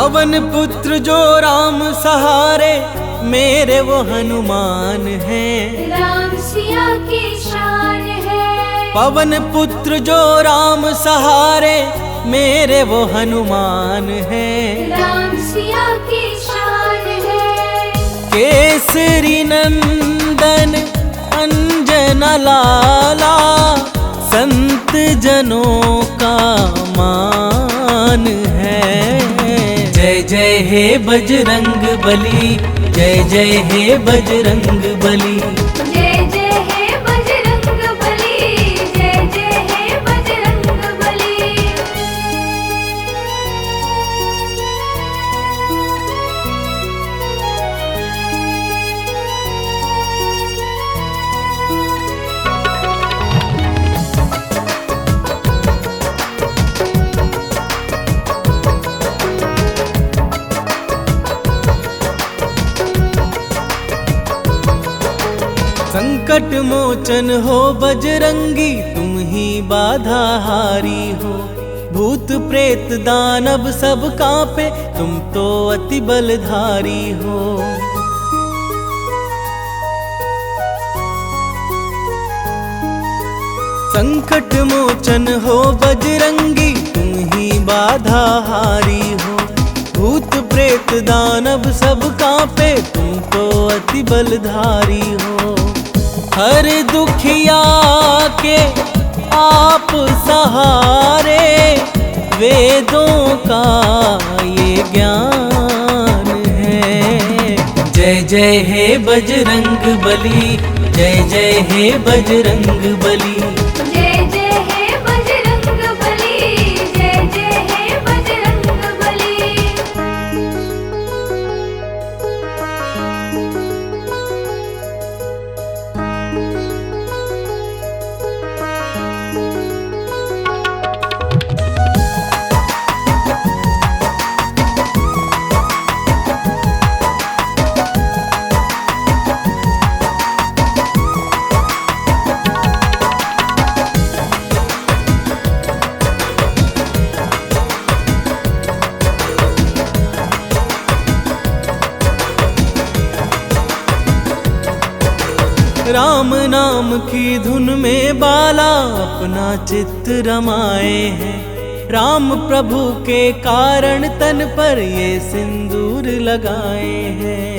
पवन पुत्र जो राम सहारे, मेरे वो हनुमान हैं। राम सिया की शान है। पवन पुत्र जो राम सहारे, मेरे वो हनुमान हैं। राम सिया की शान है। केसरी नंदन अंजन लाला, संत जनों का मान है। जय जय हे बजरंग बली, जय जय हे बजरंग बली। जय जय हे बजरंग बली, जय जय हे बजरंग बली। संकट मोचन हो बजरंगी, तुम ही बाधा हारी हो। भूत प्रेत दानव सब कांपे, तुम तो अति बलधारी हो। संकट मोचन हो बजरंगी, तुम ही बाधा हारी हो। भूत प्रेत दानव सब कांपे, तुम तो अति बलधारी हो। हर दुखिया के आप सहारे, वेदों का ये ज्ञान है। जय जय हे बजरंग बली, जय जय हे बजरंग बली। जय जय हे बजरंग बली, जय जय हे बजरंग बली। राम नाम की धुन में बाला अपना चित्त रमाए हैं। राम प्रभु के कारण तन पर ये सिंदूर लगाए हैं।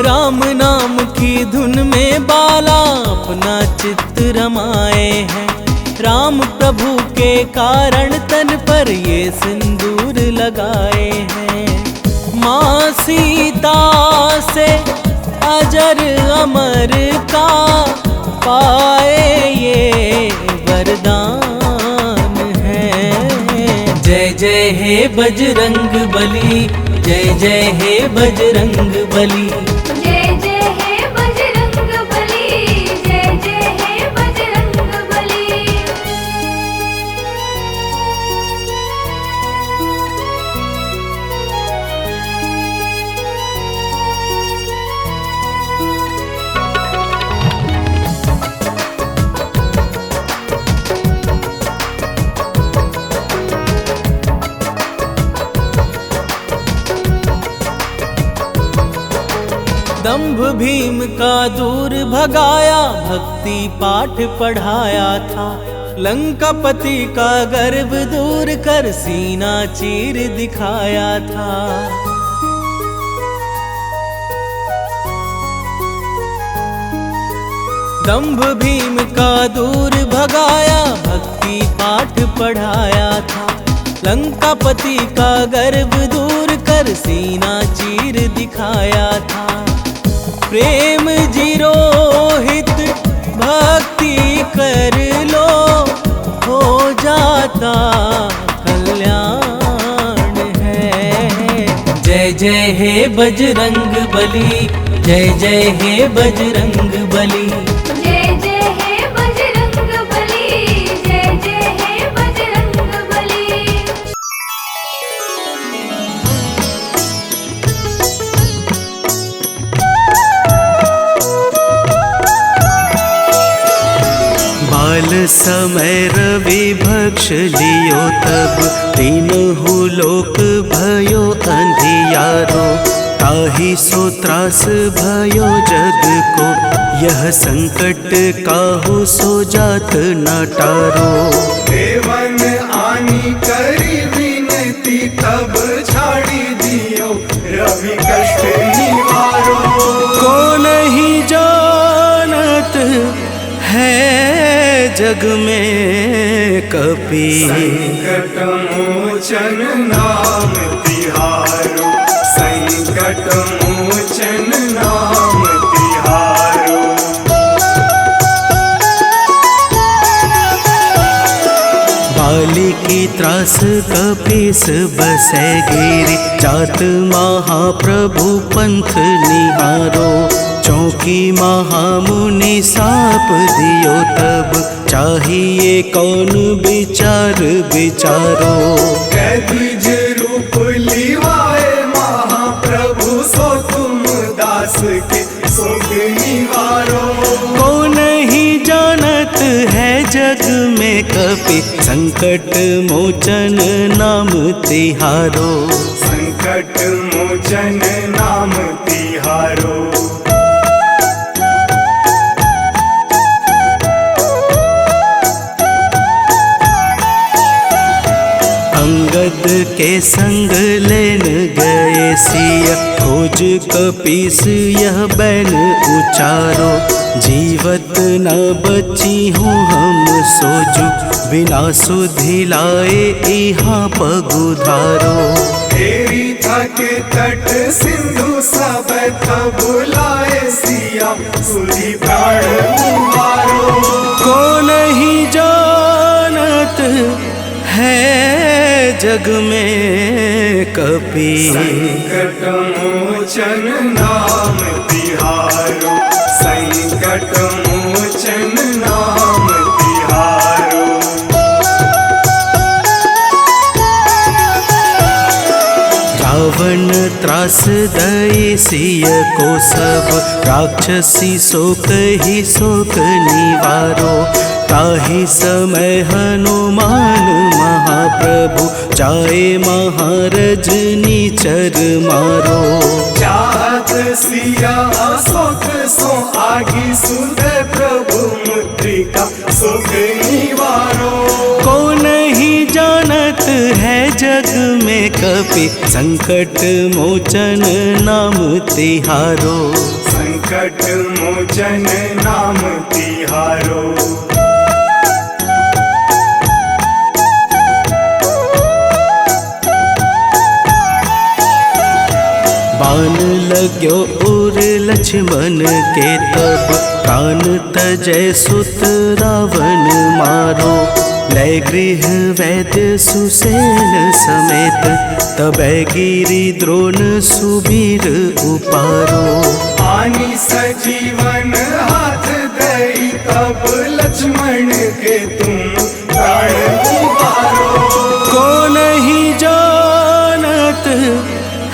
राम नाम की धुन में बाला अपना चित्त रमाए हैं। राम प्रभु के कारण तन पर ये सिंदूर लगाए हैं। माँ सीता से अजर अमर का पाए ये वरदान है। जय जय हे बजरंग बली, जय जय हे बजरंग बली। जय जय हे बजरंग बली, जय जय हे बजरंग बली। दंभ भीम का दूर भगाया, भक्ति पाठ पढ़ाया था। लंकापति का गर्व दूर कर सीना चीर दिखाया था। दंभ भीम का दूर भगाया, भक्ति पाठ पढ़ाया था। लंकापति का गर्व दूर कर सीना चीर दिखाया था। प्रेम जीरोहित भक्ति कर लो, हो जाता कल्याण है। जय जय हे बजरंग बली, जय जय हे बजरंग बली। जय जय हे बजरंग बली, जय जय हे बजरंग बली। बाल समय रवि भक्ष लियो तब तीनहु लोक भयो अंधियारो। ताहि सो त्रास भयो जग को, यह संकट काहू सो जात न टारो। देवन आनी करी विनती तब छाड़ी दियो रवि कष्ट निवारो। को नहीं जानत है जग में कपि, संकट मोचन नाम तिहारो। संकट मोचन नाम तिहारो। बाली की त्रास कपीस बसै गिरि, जात महाप्रभु पंथ निहारो। चौकी महामुनि साप दियो तब, चाहिए कौन विचार विचारो। कैदिज रूप लिवाए महाप्रभु, सो तुम दास के शोक निवारो। को नहीं जानत है जग में कपि, संकट मोचन नाम तिहारो। संकट मोचन नाम तिहारो। अंगद के संग लेन गए सिया, खोज कपीस यह बैन उचारो। जीवत न बची हूँ हम सोजू, बिना सुधि लाए यहाँ पगुधारो। तेरी थके तट सिंधु सब तब लाए सिया, सुधी प्राण उबारो। को नहीं जानत है जग में कपि, संकट मोचन नाम तिहारो। संकट मोचन नाम तिहारो। रावण त्रास दई सिय को सब, राक्षसी शोक ही शोक निवारो। ताहि समय हनुमान महाप्रभु, जाए महारजनी चर मारो। चाहत सिया अशोक सो आगी, सुध प्रभु मुद्रिका शोक निवारो। को नहीं जानत है जग में कपि, संकट मोचन नाम तिहारो। संकट मोचन नाम तिहारो। बाण लाग्यो उर लक्ष्मण के तब, प्राण तजय सुत रावण मारो। लय गृह वैद्य सुसेन समेत, तबै गिरि द्रोण सुबीर उपारो। आनी सजीवन हाथ दई तब, लक्ष्मण के तुम प्राण उबारो। को नहीं जानत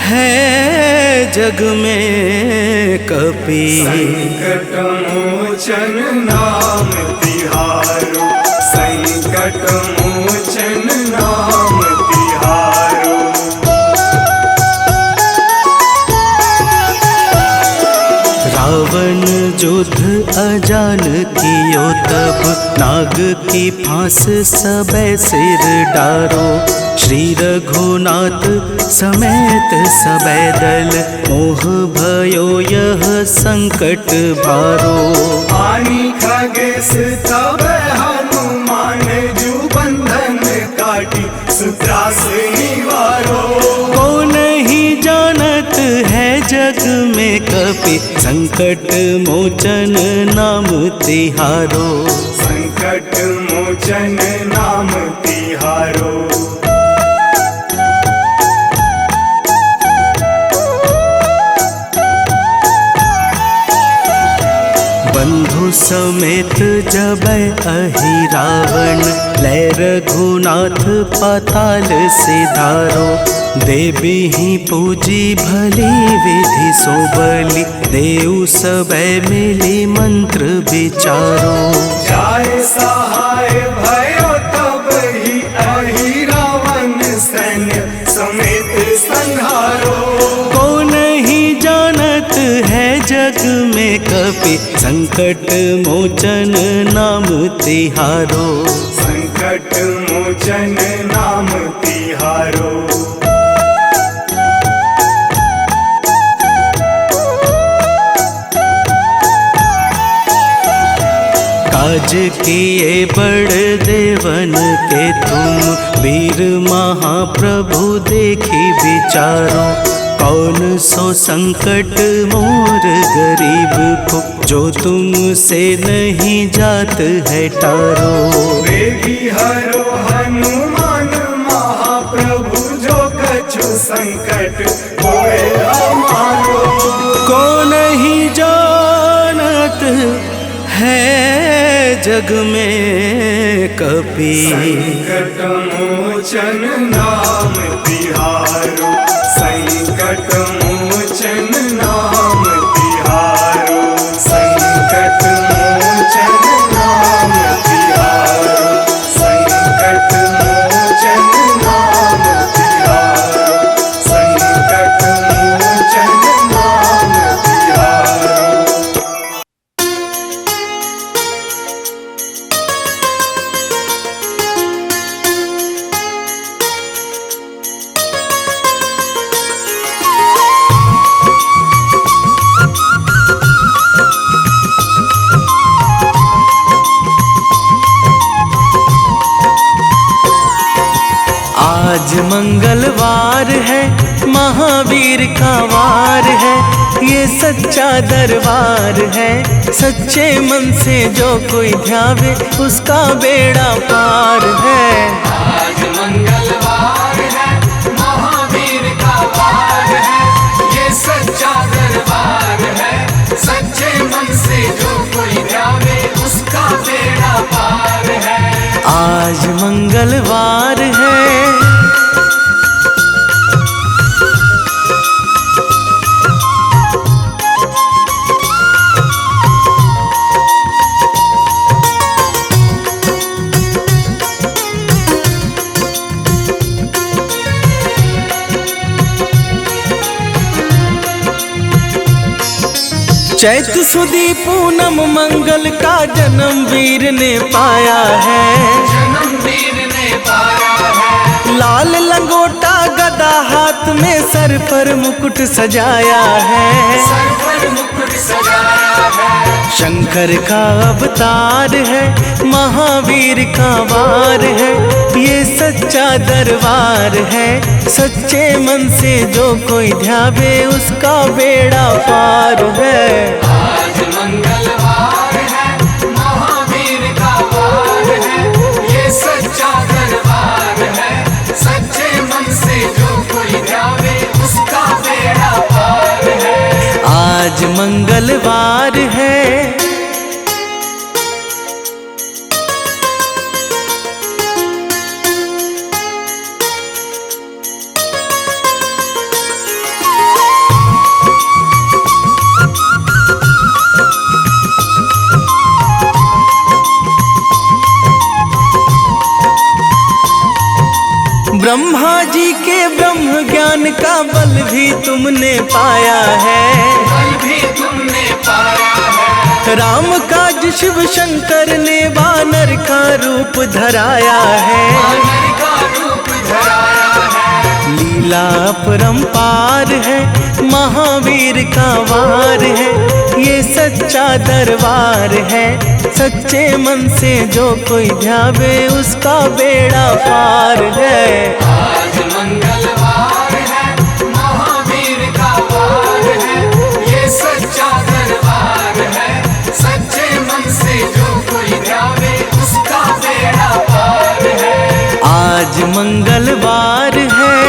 है जग में कपि, संकट मोचन नाम तिहारो। संकट मोचन नाम तिहारो। रावण युद्ध अजान कियो तब, नाग की फांस सबे सिर डारो। श्री रघुनाथ समेत सबे दल, मोह भयो यह संकट भारो। आनी खगेश तब हनुमान, जू बंधन काटी सुत्रास निवारो। को नहीं जानत है जग में कपि, संकट मोचन नाम तिहारो। संकट मोचन नाम तिहारो। बंधु समेत जबै अहि रावण, लय रघुनाथ पाताल सिधारो। देवी ही पूजी भली विधि सो बलि, देऊ सबे मिली मंत्र विचारो। जाय सहाय भयो तब ही अहि रावण सैन्य समेत संहारो। को नहीं जानत है जग में कपि, संकट मोचन नाम तिहारो। संकट मोचन नाम तिहारो। काज किए बड़ देवन के तुम, वीर महाप्रभु देखी विचारो। कौन सो संकट मोर गरीब को, जो तुमसे नहीं जात है टारो। वेगी हरो हनुमान महाप्रभु, जो कछु संकट होए हमारो। को नहीं जानत है जग में कपि, संकट मोचन नाम तिहारो। संकट मोचन नाम तिहारो। संकट मोचन नाम तिहारो। संकट मोचन नाम तिहारो। संकट मोचन नाम तिहारो। आज मंगलवार है, महावीर का वार है, ये सच्चा दरबार है। सच्चे मन से जो कोई ध्यावे, उसका बेड़ा पार है। आज मंगलवार है, महावीर का वार है, ये सच्चा दरबार है। सच्चे मन से जो कोई ध्यावे, उसका बेड़ा पार है। आज मंगलवार है, चैत सुदी पूनम मंगल का जन्म वीर ने पाया है। जन्म वीर ने पाया है। लाल लंगोटा गदा हाथ में, सर पर मुकुट सजाया है। सर पर मुकुट सजाया है। शंकर का अवतार है, महावीर का वार है, ये सच्चा दरबार है। सच्चे मन से जो कोई ध्यावे, उसका बेड़ा पार है। आज मंगलवार है, महावीर का वार है, ये सच्चा दरबार है। सच्चे मन से जो कोई ध्यावे, उसका बेड़ा पार है। आज मंगलवार है, ब्रह्मा जी के ब्रह्म ज्ञान का बल भी तुमने पाया है। बल भी तुमने पाया है। राम काज शिव शंकर ने वानर का रूप धराया है। वानर का रूप धराया है। लीला अपरंपार है, महावीर का वार है, ये सच्चा दरबार है। सच्चे मन से जो कोई ध्यावे, उसका बेड़ा पार है। आज मंगलवार है, महावीर का वार है, ये सच्चा दरबार है। सच्चे मन से जो कोई ध्यावे, उसका बेड़ा पार है। आज मंगलवार है,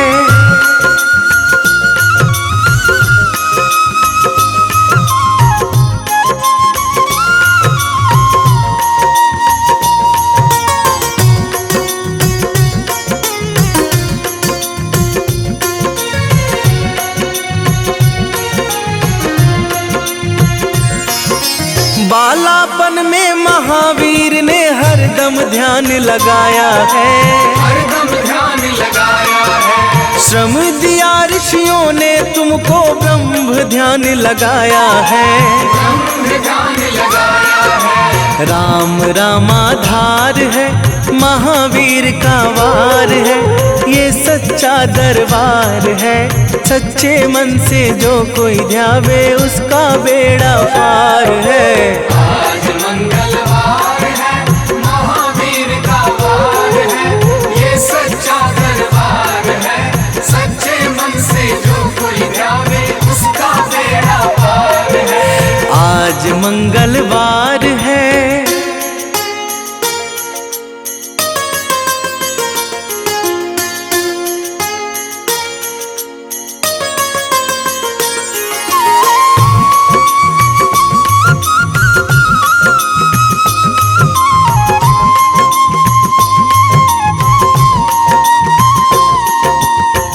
महावीर ने हरदम ध्यान लगाया है। हरदम ध्यान लगाया है। श्रम दिया ऋषियों ने तुमको, ब्रह्म ध्यान लगाया है। ब्रह्म ध्यान लगाया है। राम रामाधार है, महावीर का वार है, ये सच्चा दरबार है। सच्चे मन से जो कोई ध्यावे, उसका बेड़ा पार है। आज मंगलवार है, महावीर का वार है, ये सच्चा दरबार है। सच्चे मन से जो कोई ध्यावे, उसका बेड़ा पार है। आज मंगलवार है।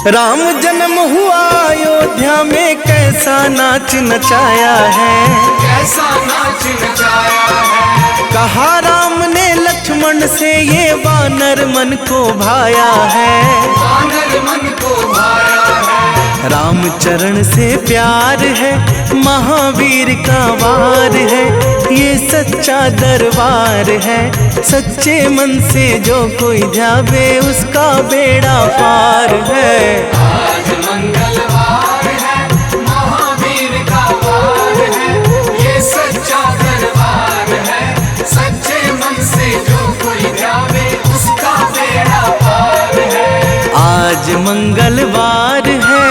राम जन्म हुआ अयोध्या में, कैसा नाच नचाया है। कैसा नाच नचाया है। कहा राम ने लक्ष्मण से, ये वानर मन को भाया है। वानर मन को भाया है। राम चरण से प्यार है, महावीर का वार है, ये सच्चा दरबार है। सच्चे मन से जो कोई ध्यावे, उसका बेड़ा पार है। आज मंगलवार है, महावीर का वार है, ये सच्चा दरबार है। सच्चे मन से जो कोई ध्यावे, उसका बेड़ा पार है। आज मंगलवार है।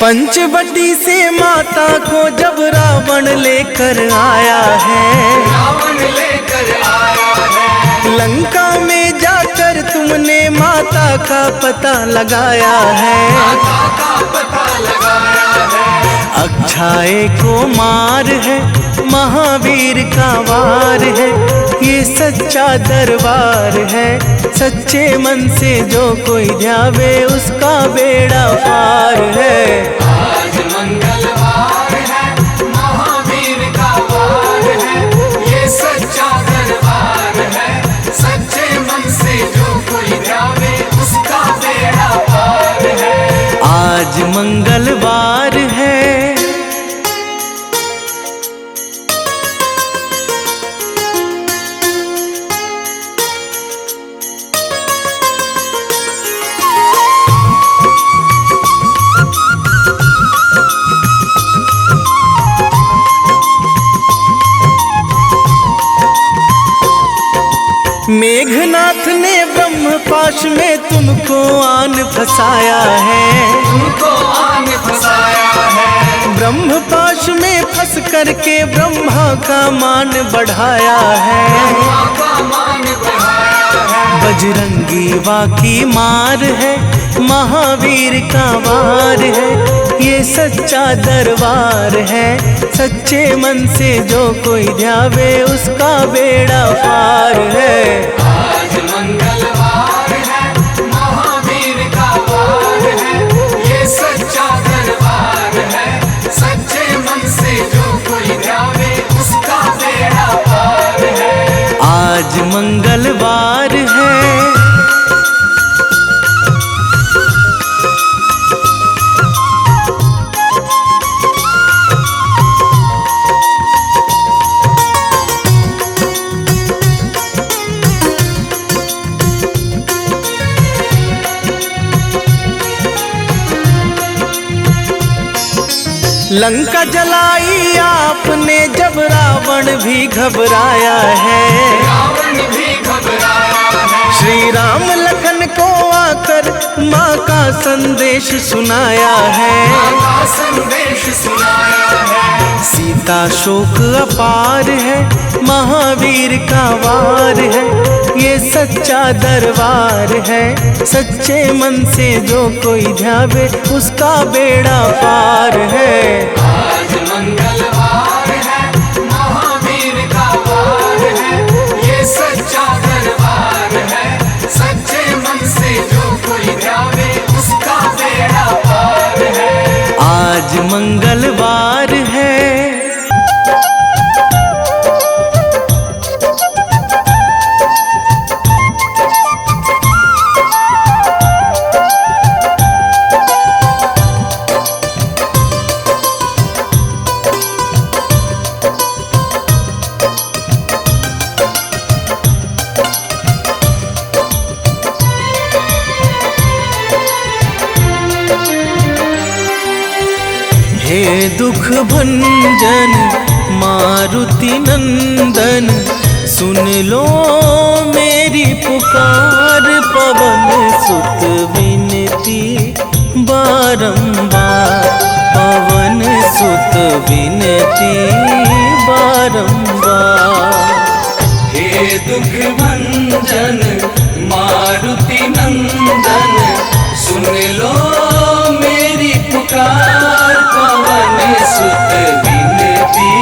पंचवटी से माता को जब रावण लेकर आया है। रावण लेकर आया है। लंका में जाकर तुमने माता का पता लगाया है। माता का पता लगाया है। अक्षय को मार है, महावीर का वार है, ये सच्चा दरबार है। सच्चे मन से जो कोई ध्यावे, उसका बेड़ा पार है। आज मंगलवार है, महावीर का वार है, ये सच्चा दरबार है। सच्चे मन से जो कोई ध्यावे, उसका बेड़ा पार है। आज मंगलवार है। मेघनाथ ने ब्रह्मपाश में तुमको आन फंसाया है। तुमको आन फंसाया है। ब्रह्मपाश में फंस करके ब्रह्मा का मान बढ़ाया है। ब्रह्मा का मान बढ़ाया है। बजरंगी वाकी मार है, महावीर का वार है, ये सच्चा दरबार है। सच्चे मन से जो कोई ध्यावे, उसका बेड़ा पार है। आज मंगलवार है, महावीर का वार है, ये सच्चा दरबार है। सच्चे मन से जो कोई ध्यावे, उसका बेड़ा पार है। आज मंगलवार है। लंका जलाई आपने जब रावण भी घबराया है। रावण भी घबराया है। श्री राम लखन को आकर माँ का संदेश सुनाया है, का संदेश सुनाया है। सीता शोक अपार है, महावीर का वार है, ये सच्चा दरबार है। सच्चे मन से जो कोई ध्यावे उसका बेड़ा पार है। आज मंगलवार है, महावीर का वार है, ये सच्चा दरबार है। सच्चे मन से जो कोई ध्यावे उसका बेड़ा पार है। आज मंगलवार है। हे दुख भंजन मारुति नंदन, सुन लो मेरी पुकार। पवन सुत विनती बारंबार, पवन सुत विनती बारंबार। हे दुख भंजन मारुति नंदन, सुन लो मेरी पुकार। पवन सुत विनती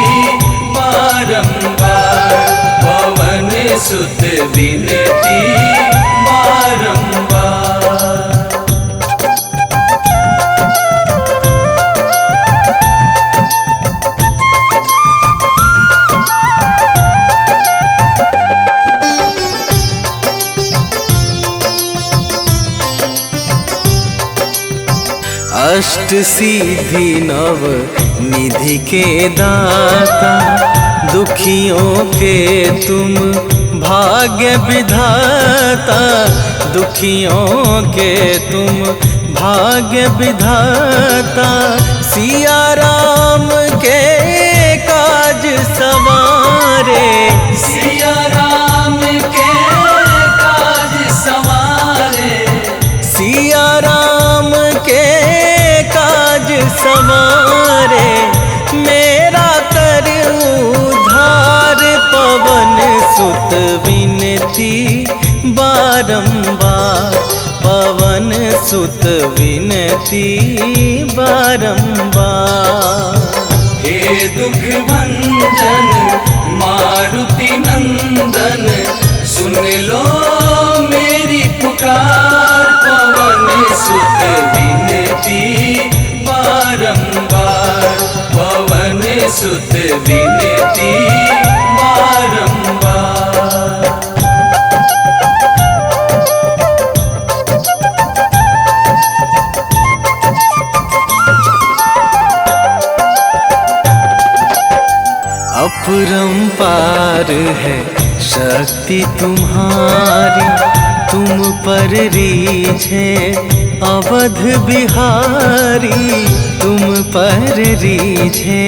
बारंबार, पवन सुत विनती बारंबार। अष्ट सिद्धि नव निधि के दाता, दुखियों के तुम भाग्य विधाता। दुखियों के तुम भाग्य विधाता, सिया राम के काज सवारे। सिया राम के काज सवारे, सिया राम के काज सवारे, मेरा कर उद्धार। पवन सुत विनती बारंबार, पवन सुत विनती बारंबार। हे दुख भंजन मारुति नंदन, सुन लो मेरी पुकार। पवन सुत विनती बारंबार, पवन सुत विनती बारंबार। अपरंपार है शक्ति तुम्हारी, तुम पर रीझे अवध बिहारी। तुम पर रीझे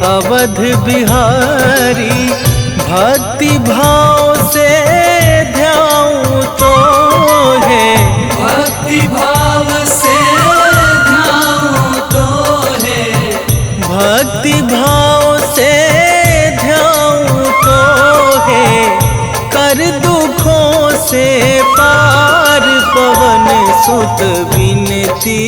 अवध बिहारी, भक्ति भाव से ध्याऊं तो है। भक्ति भाव से ध्याऊं तो है, भक्ति भाव से ध्याऊं तो है, कर दुखों से पार। पवन सुत विनती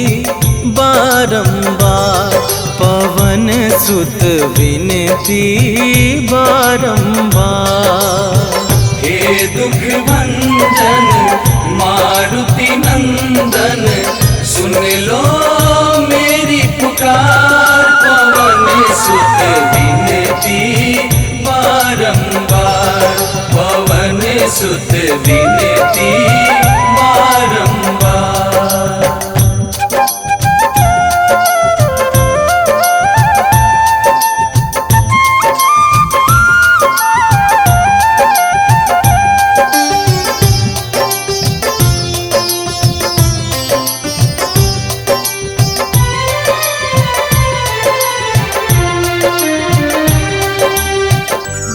बारंबार, पवन सुत विनती बारंबार। हे दुख भंजन मारुति नंदन, सुन लो मेरी पुकार। पवन सुत विनती बारंबार, पवन सुत विनती बारंबार।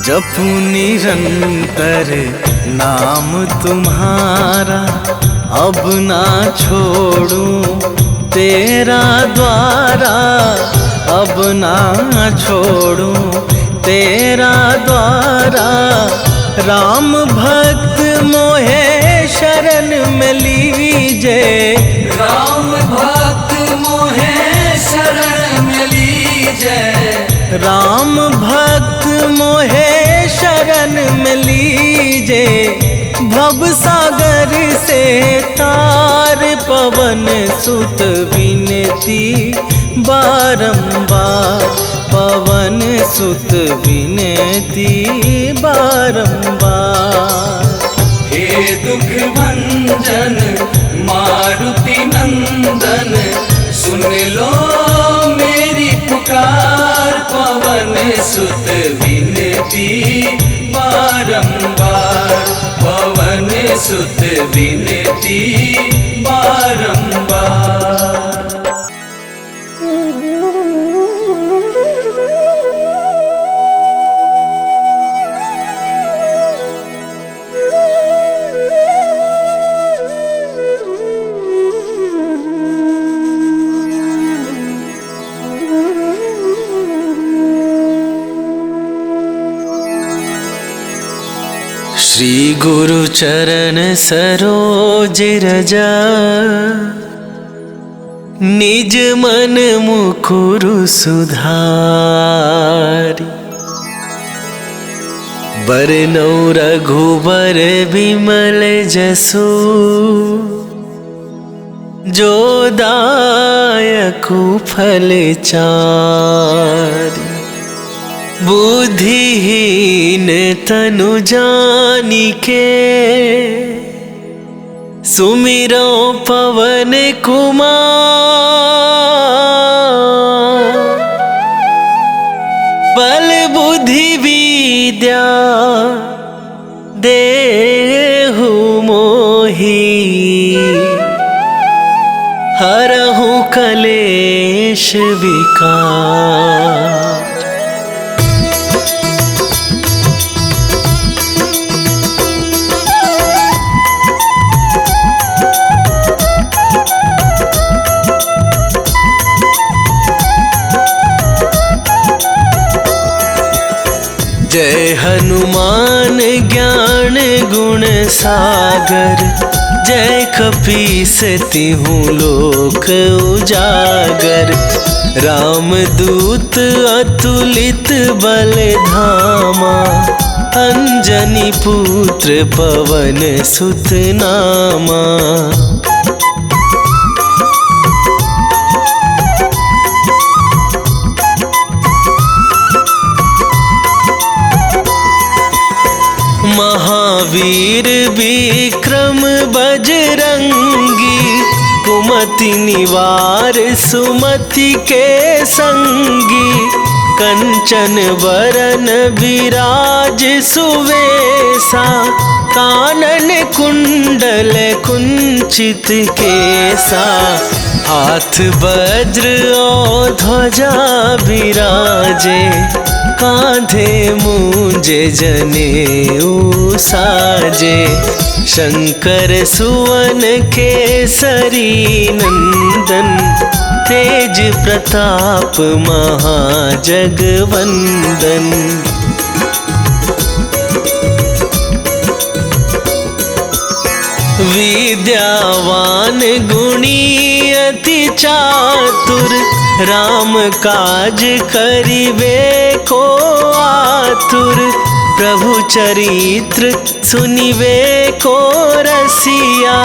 जपू निरंतर नाम तुम्हारा, अब ना छोड़ूं तेरा द्वारा, अब ना छोड़ूं तेरा द्वारा। राम भक्त मोहे शरण में लीजे, राम भक्त मोहे शरण में लीजे, राम भक्त मोहे शरण में लीजे। भव सागर से तार पवन सुत विनती बारंबार, पवन सुत विनती बारंबार। हे दुख भंजन मारुति नंदन, सुन लो मेरी पुकार, पवन सुत विनती बारंबार, पवन सुत विनती बारंबार। श्री गुरु चरण सरोज रजा, निज मन मुकुरु सुधारी। बरनौ रघुबर बिमल जसु, जो दायकु फल चारि। बुद्धिहीन तनु जानिके, सुमिरो पवन कुमार। बल बुद्धि विद्या देहु मोहि, हरहु कलेश विकार। जय हनुमान ज्ञान गुण सागर, जय कपीस तिहु लोक उजागर। रामदूत अतुलित बल धामा, अंजनी पुत्र पवन सुत नामा। महावीर विक्रम बजरंगी, कुमति निवार सुमति के संगी। कंचन बरन विराज सुवेशा, कानन कुंडल कुंचित केसा। हाथ वज्र और ध्वजा विराजे, कांधे मूंज जनेऊ साजे। शंकर सुवन केसरी नंदन, तेज प्रताप महाजगवंदन। विद्यावान गुणी अति चातुर, राम काज करिबे को आतुर। प्रभु चरित्र सुनिबे को रसिया,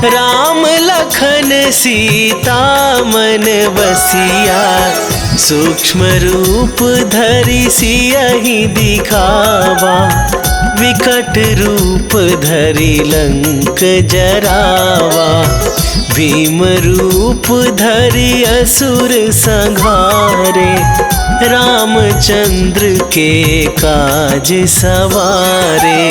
राम लखन सीता मन बसिया। सूक्ष्म रूप धरि सियहि दिखावा, विकट रूप धरि लंक जरावा। भीम रूप धरि असुर संहारे, रामचंद्र के काज सवारे।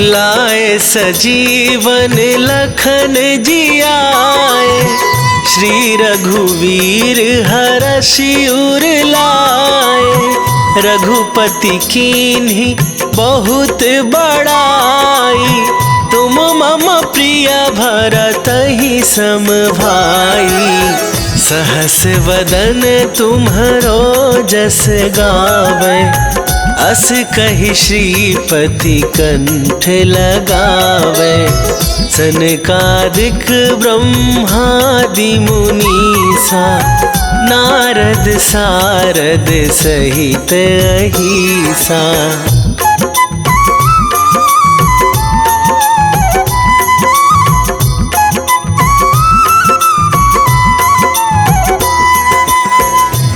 लाए सजीवन लखन जियाए, श्री रघुवीर हरषि उर लाए, रघुपति कीन्ही बहुत बड़ाई। तुम मम प्रिय भरतहि सम भाई, सहस वदन तुम्हरो जस गावे। अस कहि श्रीपति कंठ लगावे, सनकादिक ब्रह्मादि मुनीसा, नारद सारद सहित अहिसा।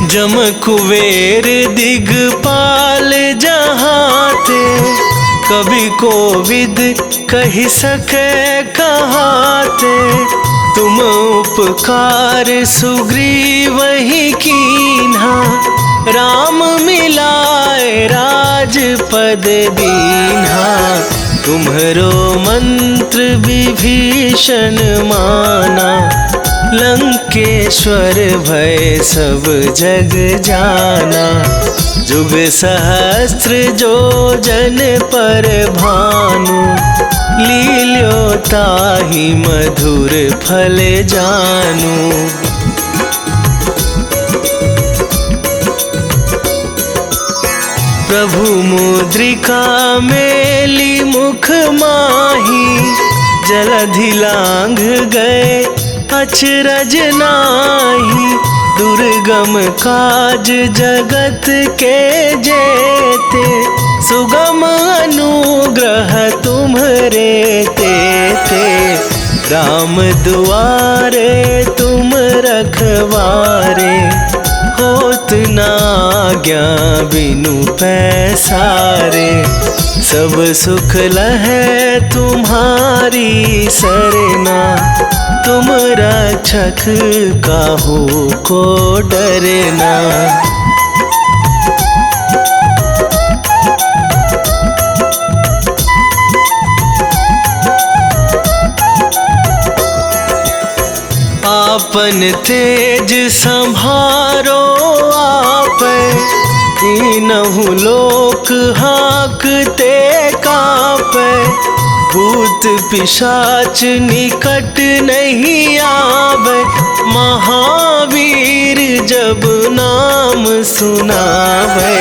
जम कुबेर दिगपाल जहाते, कवि कोविद कहि सके कहाते। तुम उपकार सुग्रीवहि कीन्हा, राम मिलाए राजपद दीन्हा। तुम्हरो मंत्र विभीषण माना, लंकेश्वर भय सब जग जाना। जुग सहस्त्र जो जन पर भानु, लील्यो ताहि मधुर फल जानू। प्रभु मुद्रिका मेली मुख माही, जलधि लांघ गए अचरज नाही। दुर्गम काज जगत के जेते, सुगम अनुग्रह तुम्हरे तेते। राम दुआरे तुम रखवारे, होत न आज्ञा बिनु पैसारे। सब सुख लहै तुम्हारी सरना, तुम रक्षक काहू को डरना। आपन तेज संभारो आपै, तीनहु लोक हाँकते कापै। भूत पिशाच निकट नहीं आवे, महावीर जब नाम सुनावे।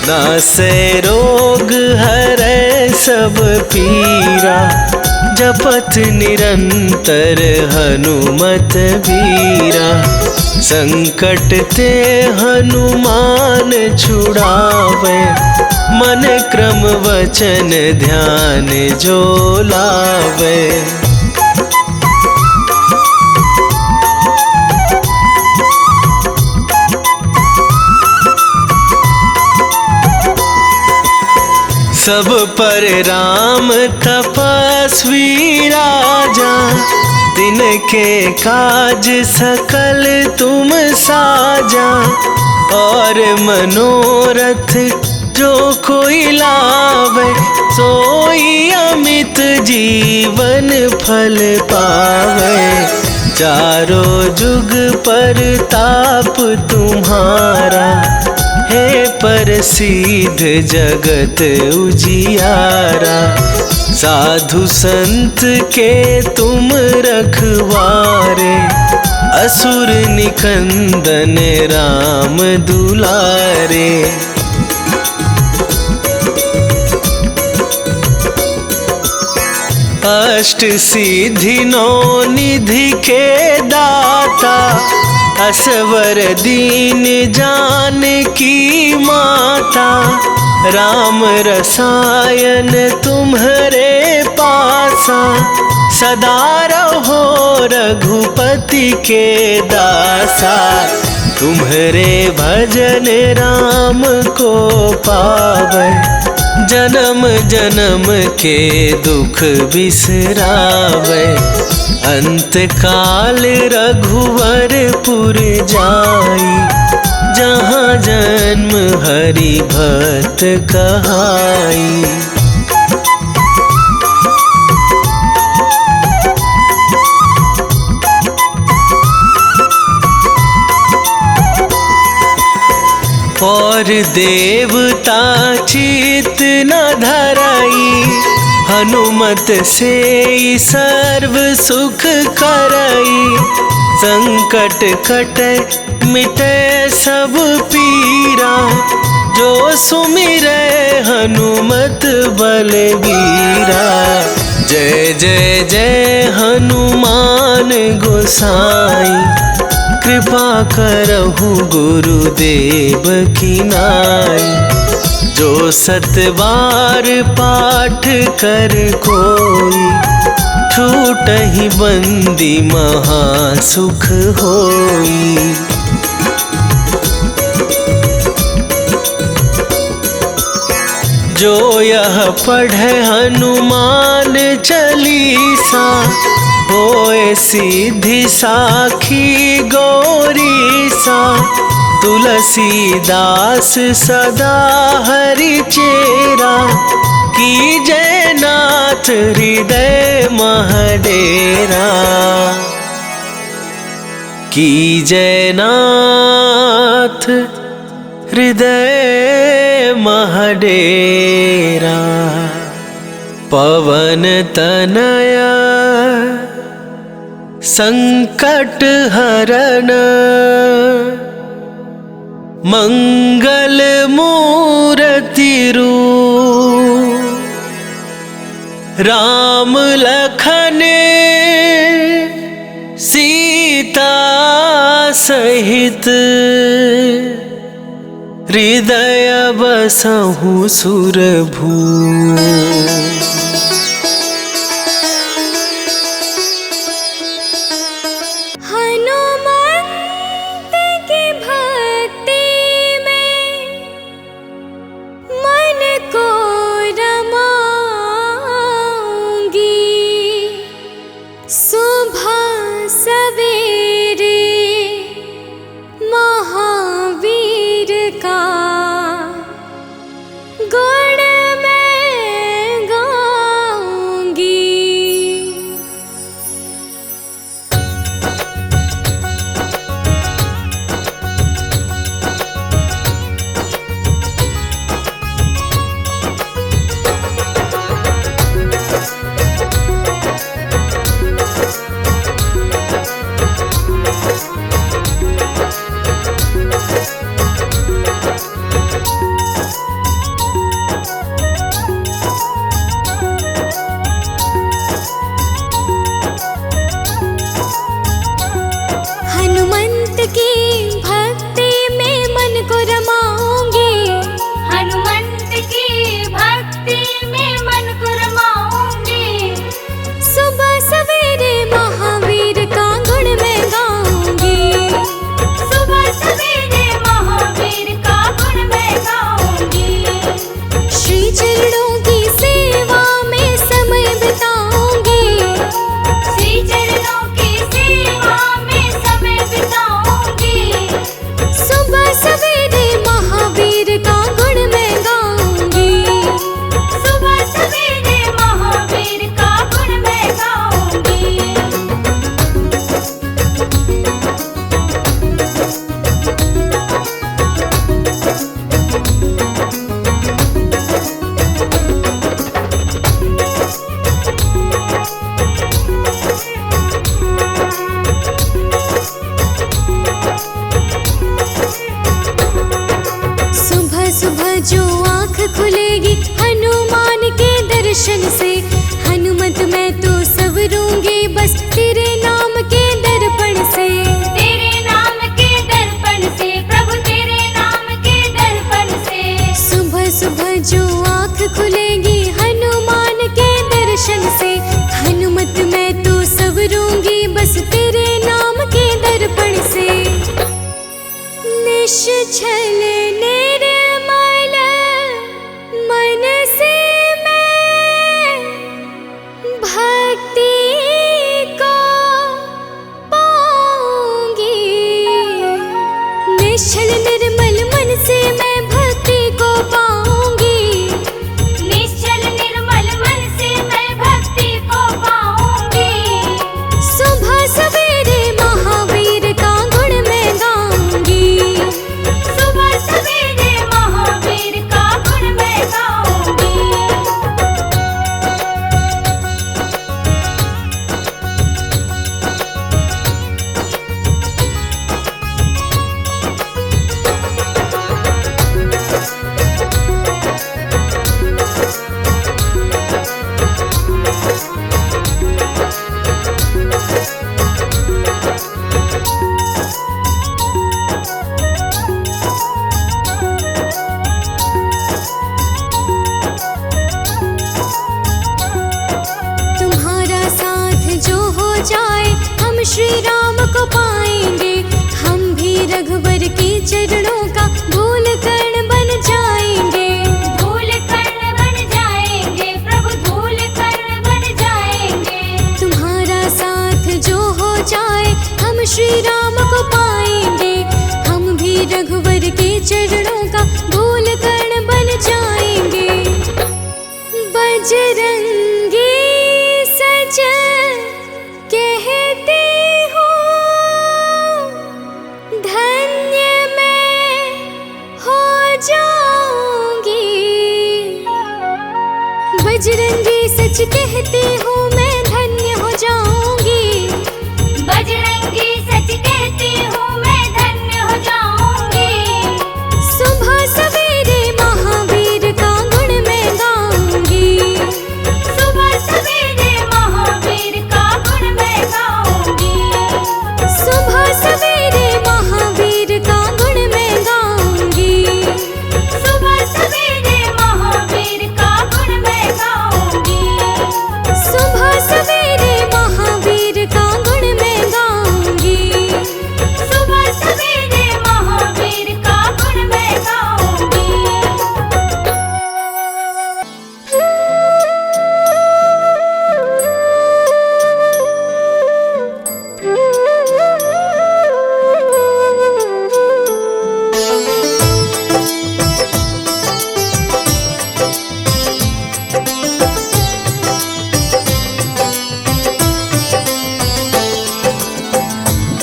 नासै रोग हरै सब पीरा, जपत निरंतर हनुमत बीरा। संकट ते हनुमान छुड़ावे, मन क्रम वचन ध्यान जो लावे। सब पर राम तपस्वी राजा, तिनके काज सकल तुम साजा। और मनोरथ जो कोई लावे, सोई अमित जीवन फल पावे। चारों जुग पर ताप तुम्हारा, हे प्रसिद्ध जगत उजियारा। साधु संत के तुम रखवारे, असुर निकंदन राम दुलारे। अष्ट सिद्धि नौ निधि के दाता, असवर दीन जानकी माता। राम रसायन तुम्हरे पासा, सदा रहो रघुपति के दासा। तुम्हरे भजन राम को पावे, जन्म जन्म के दुख बिसरावे। अंत काल रघुवरपुर जाई, जहाँ जन्म हरि भक्त कहाई। और देवता चित न धराई, हनुमत से सर्व सुख करई। संकट कटे मिटे सब पीरा, जो सुमिरै हनुमत बलबीरा। जय जय जय हनुमान गोसाई, कृपा करहु गुरुदेव की नाई। जो सतबार पाठ कर कोई, छूटहि बंदी महासुख होई। जो यह पढ़े हनुमान चालीसा, होए सिद्धि साखी गौरीसा। तुलसीदास सदा हरि चेरा, कीजय नाथ हृदय महडेरा। कीजय नाथ हृदय महडेरा। पवन तनया संकट हरन, मंगल मूर्ति रूप। राम लखन सीता सहित, हृदय बसहु सुरभूप। हनुमंत की भक्ति में मन को रमाऊंगी। सुबह सवेरे महावीर का गुण मैं गाऊंगी। हनुमंत की भक्ति में मन को रमाऊंगी। हनुमंत की भक्ति में मन को रमाऊंगी। सुबह सवेरे महावीर का गुण मैं गाऊंगी। सुबह सवेरे महावीर का गुण मैं गाऊंगी। श्री चरणों की सेवा में समय बिताऊंगी। श्री चरणों की सेवा में समय बिताऊंगी। सुबह सवेरे महावीर का गुण मैं गाऊंगी। सुबह सवेरे महावीर का गुण मैं गाऊंगी। सुबह सुबह जो आँख खुलेगी हनुमान के दर्शन से, हनुमत मैं तो संवरूंगी बस तेरे नाम के दर्पण से। तेरे नाम के दर्पण से प्रभु, तेरे नाम के दर्पण से। सुबह सुबह जो आँख खुलेगी हनुमान के दर्शन से, हनुमत मैं तो संवरूंगी बस तेरे नाम के दर्पण से। निश्चल निर्मल मन से मैं भक्ति को पाऊंगी। निश्चल निर्मल मन से मैं भक्ति को पाऊंगी। निश्चल निर्मल मन से मैं भक्ति को पाऊंगी। सुबह सवेरे महावीर का गुण मैं गाऊंगी। सुबह श्री राम को पाएंगे, हम भी रघुवर के चरणों का धूल कण बन जाएंगे। धूल कण बन जाएंगे प्रभु, धूल कण बन जाएंगे। तुम्हारा साथ जो हो जाए, हम श्री राम को पाएंगे, हम भी रघुवर के चरणों का धूल कण बन जाएंगे। बजरंगी सज कहते हो, धन्य मैं हो जाऊंगी। बजरंगी सच कहती हूँ, मैं धन्य हो जाऊंगी। बजरंगी सच कहती हूँ, मैं धन्य हो जाऊंगी। सुबह सवेरे महावीर का गुण मैं गाऊंगी। सुबह सवेरे महावीर का गुण मैं गाऊंगी। सुबह सवेरे महावीर का गुण मैं गाऊंगी। सुबह सवेरे महावीर का गुण मैं गाऊंगी। सुबह सवेरे महावीर का गुण मैं गाऊंगी। सुबह सवेरे महावीर का गुण मैं गाऊंगी।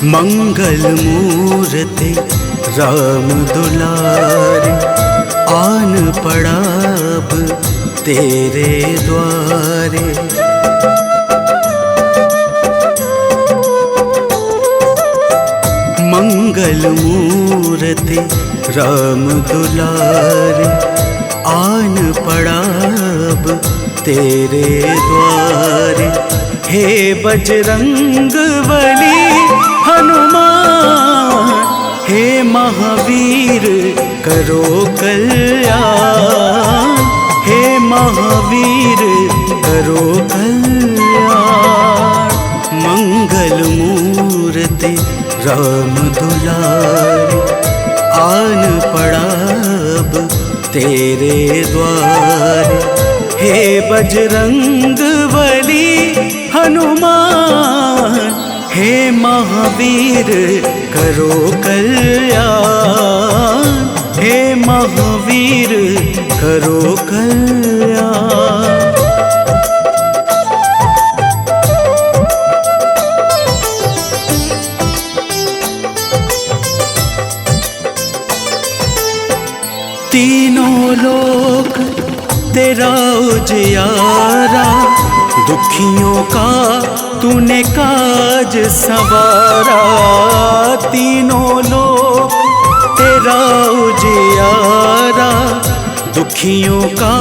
मंगल मूर्ति राम दुलारे, आन पड़ा अब तेरे द्वारे। मंगल मूर्ति राम दुलारे, आन पड़ा अब तेरे द्वारे। हे बजरंग बली हनुमान, हे महावीर करो कल्याण। हे महावीर करो कल्याण। मंगल मूर्ति राम दुलारे, आन पड़ा अब तेरे द्वारे। हे बजरंग बली हनुमान, हे महावीर करो कल्याण। हे महावीर करो कल्याण। तीनों लोक तेरा उजियारा, दुखियों का तूने काज सवारा। तीनों लोक तेरा उजियारा, दुखियों का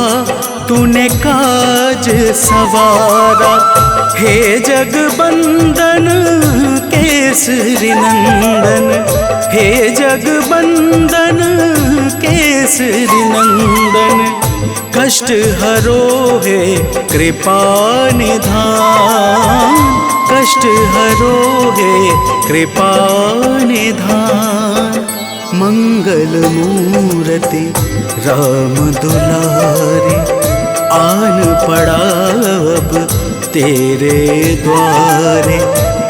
तूने काज सवारा। हे जगबंदन केसरी नंदन, हे जगबंदन केसरी नंदन। कष्ट हरो है कृपा निधान, कष्ट हरो है कृपा निधान। मंगल मूर्ति राम दुलारे, आन पड़ा अब तेरे द्वारे।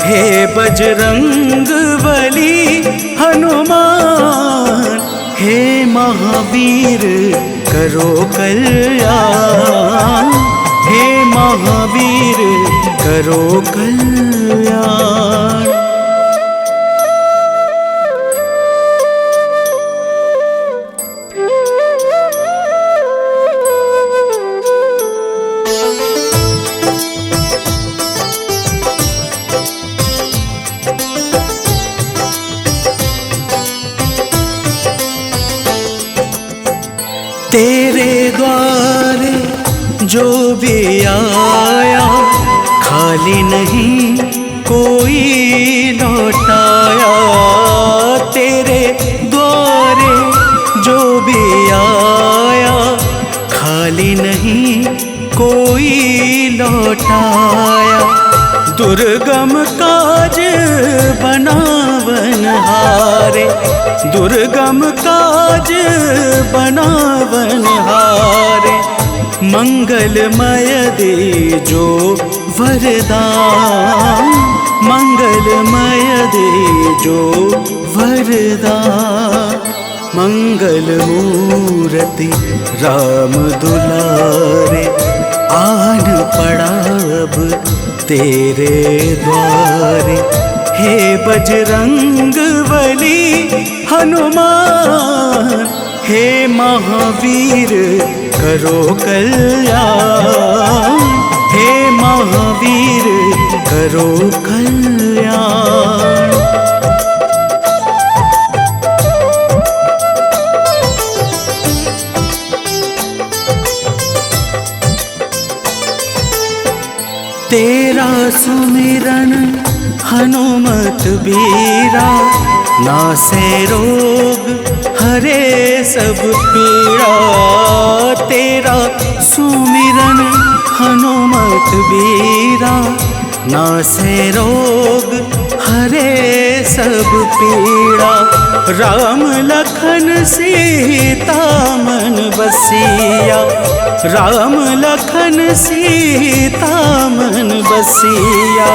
हे बजरंग बली हनुमान, हे महावीर करो कल्याण। हे महावीर करो कल्याण। तेरे द्वारे जो भी आया, खाली नहीं कोई लौटाया। तेरे द्वारे जो भी आया, खाली नहीं कोई लौटाया। दुर्गम काज बनावन हारे, दुर्गम काज बनावन हारे, मंगलमय दे जो वरदान, मंगलमय दे जो वरदान। मंगल मूर्ति राम दुलारे, आन पड़ा अब तेरे द्वारे। हे बजरंग बली हनुमान, हे महावीर करो कल्याण, हे महावीर करो कल्याण। तेरा सुमिरन हनुमत बीरा, नासे रोग हरे सब पीड़ा। तेरा सुमिरन हनुमत बीरा, नासे रोग हरे सब पीड़ा। राम लखन सीता मन बसिया, राम लखन सीता मन बसिया।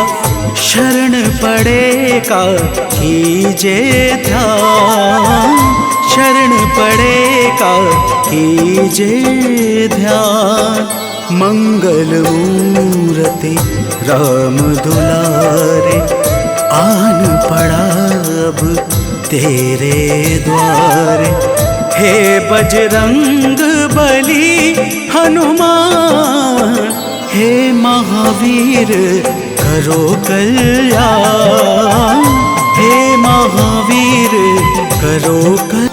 शरण पड़ेगा कीजे ध्यान, शरण पड़ेगा कीजे ध्यान। मंगल मूर्ति राम दुलारे, आन पड़ा अब तेरे द्वारे। हे बजरंग बली हनुमान, हे महावीर करो कल्याण, हे महावीर करो कल्याण।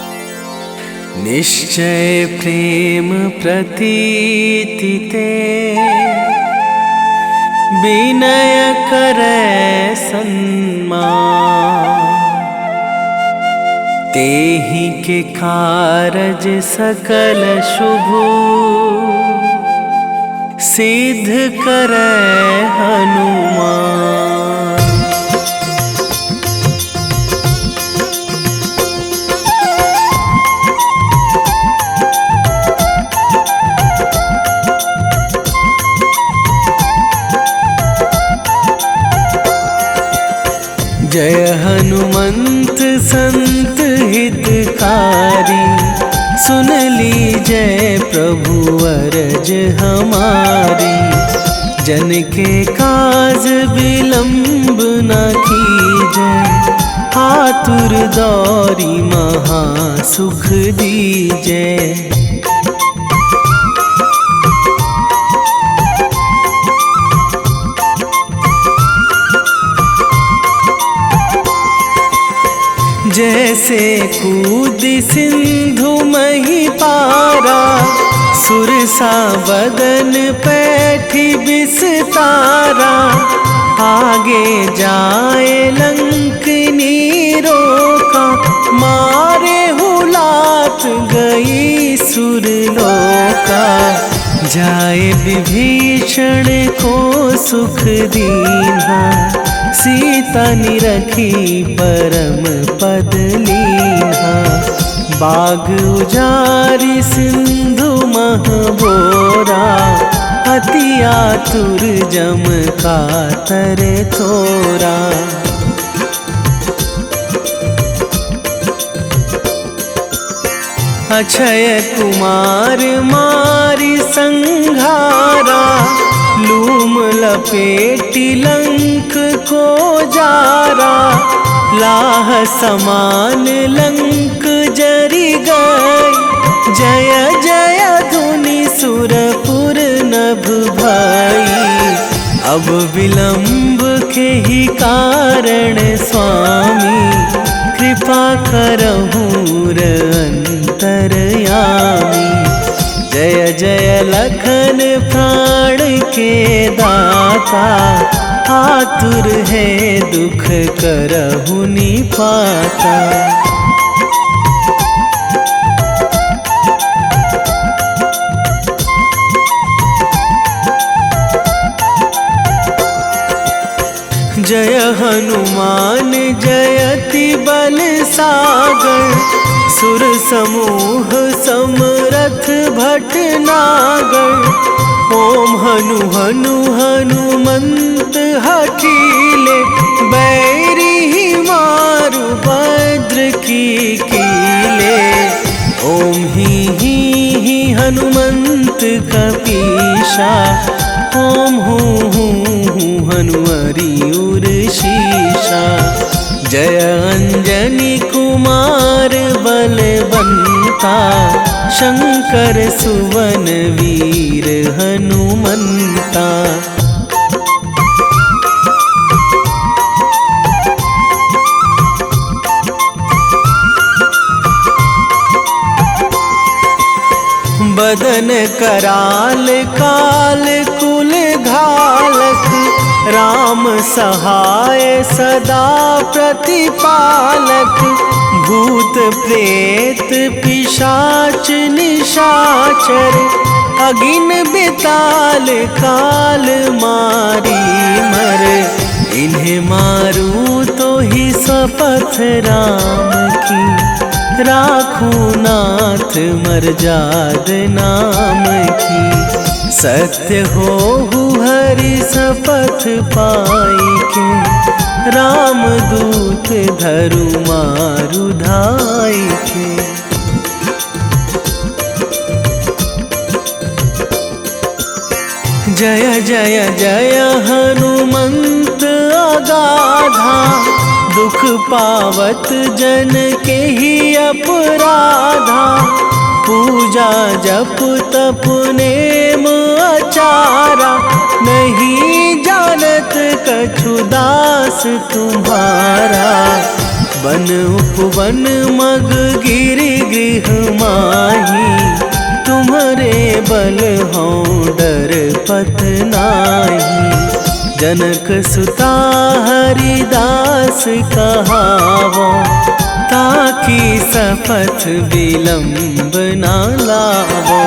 निश्चय प्रेम प्रतीति ते, विनय करे सन्मान। तेहि के कारज सकल शुभ, सिद्ध करे हनुमान। जय हनुमंत संत हितकारी, सुन लीजय प्रभु अरज हमारी। जन के काज विलंब न कीजय, आतुर दौरी महा सुख दीजय। जैसे कूद सिंधु मही पारा, सुरसा बदन पैठी बिस्तारा। आगे जाए लंकनी रोका, मारे हुलात गई सुरलोका। जाए विभीषण को सुख दीन्हा, सीता निरखी परम पद लीन्हा। बाग उजारी सिंधु महबोरा, अति आतुर जम कातर थोरा। अक्षय कुमार मारी संघारा, लूम लपेटी लंक को जारा। लाह समान लंक जरी गई, जय जय धुनि सुरपुर नभ भाई। अब विलंब के ही कारण स्वामी, कृपा करहूँ अंतरयामी। जय जय लखन प्राण के दाता, आतुर है दुख करहु निपाता। हनुमान जयति बल सागर, सुर समूह समरथ भटनागर। ओम हनु हनु हनुमंत हठीले, बैरी मारु भद्र की कीले। ओम ही हनुमंत कपीशा, ओम हूँ हनुमरी उर शीशा। जय अंजनी कुमार बलवंता, शंकर सुवन वीर हनुमंता। बदन कराल काल कुल घालक, राम सहाय सदा प्रतिपालक। भूत प्रेत पिशाच निशाचर, अगिन बिताल काल मारी मर। इन्हें मारूं तो ही शपथ राम की, राखूं नाथ मर्याद नाम की। सत्य हो हरि शपथ पाई के, राम दूत धरु मारु धाई के। जय जय जय हनुमंत अगाधा, दुख पावत जन के ही अपराधा। पूजा जप तप नेम आचारा, नहीं जानत कछु दास तुम्हारा। वन उपवन मग गिरि गृह माही, तुम्हारे बल हो डर पत नाही। जनक सुता हरिदास कहावो, ताकि शपथ विलंब ना लावो।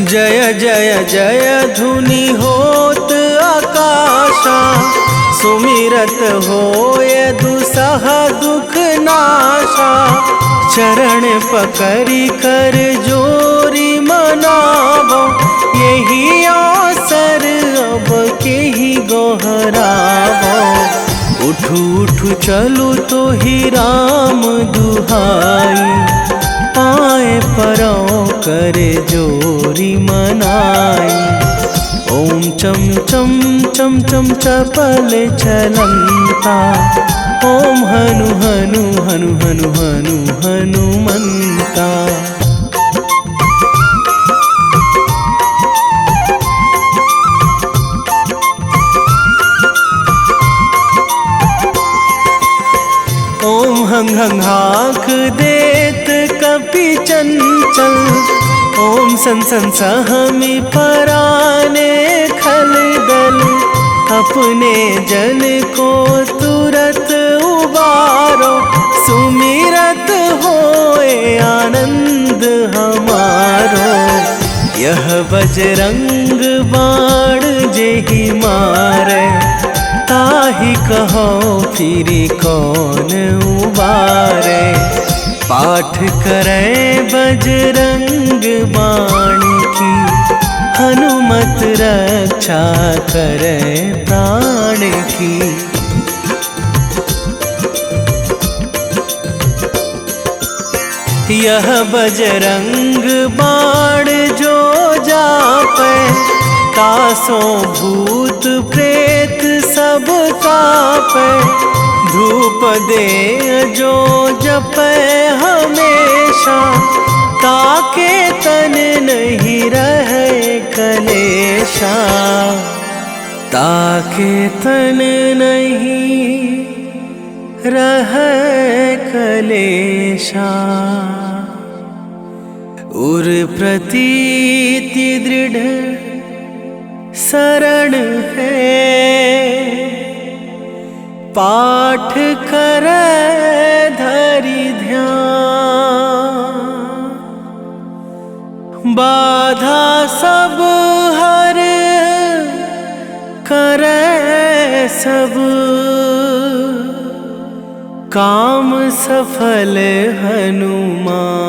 जय जय जय धुनि होत आकाशा, सुमिरत होय दुसह दुख नाशा। चरण पकड़ी कर जोरी मनावो, यही अवसर अब के ही गोहरावो। उठू उठू चलू तो ही राम दुहाई, पाए परो करे जोरी मनाई। ओम चम चम चम चम चपल चलंता, ओम हनु हनु हनु हनु हनु हनुमंता। ओम हंग हंग हाक देत कपि चंचल, ओम सन सन सहमी पराने खल दल। अपने जन को तुरत उबारो, सुमिरत होए आनंद हमारो। यह बजरंग बाण जेहि मारे, ताहि कहो फिरि कौन उबारे। पाठ करें बजरंग बाण की, हनुमत रक्षा करे प्राण की। यह बजरंग बाण जो जापे, तासों भूत प्रेत सब कापे। धूप दे जो जपे हमेशा, ताके तन नहीं रहे कलेशा। ताके तन नहीं रहे कलेशा। उर प्रतीति दृढ़ शरण है, पाठ करे धरि ध्यान। बाधा सब हर करे सब, काम सफल हनुमान।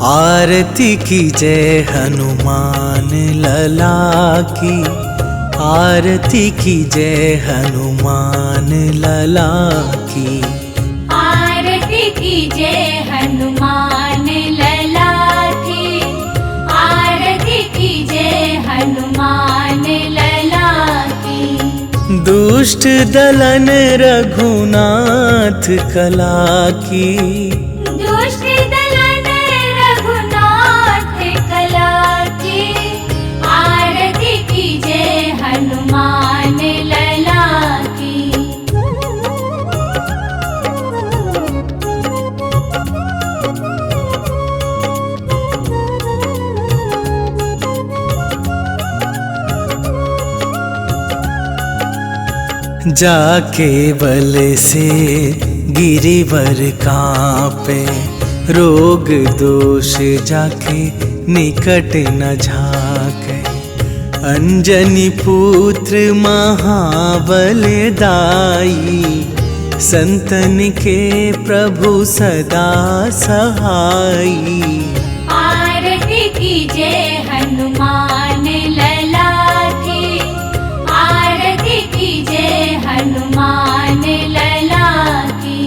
आरती की जय हनुमान लला की, आरती की जय हनुमान लला की। आरती की जय हनुमान लला की, आरती की जय हनुमान लला की। दुष्ट दलन रघुनाथ कला की, दुष्ट दलन रघुनाथ कला की। आरती की जय हनुमान लला की। जाके बल से गिरिवर कांपे, रोग दोष जाके निकट न झाके। अंजनी पुत्र महाबल दाई, संतन के प्रभु सदा सहाई। आरती की जय हनुमान लला की, आरती की जय हनुमान लला की।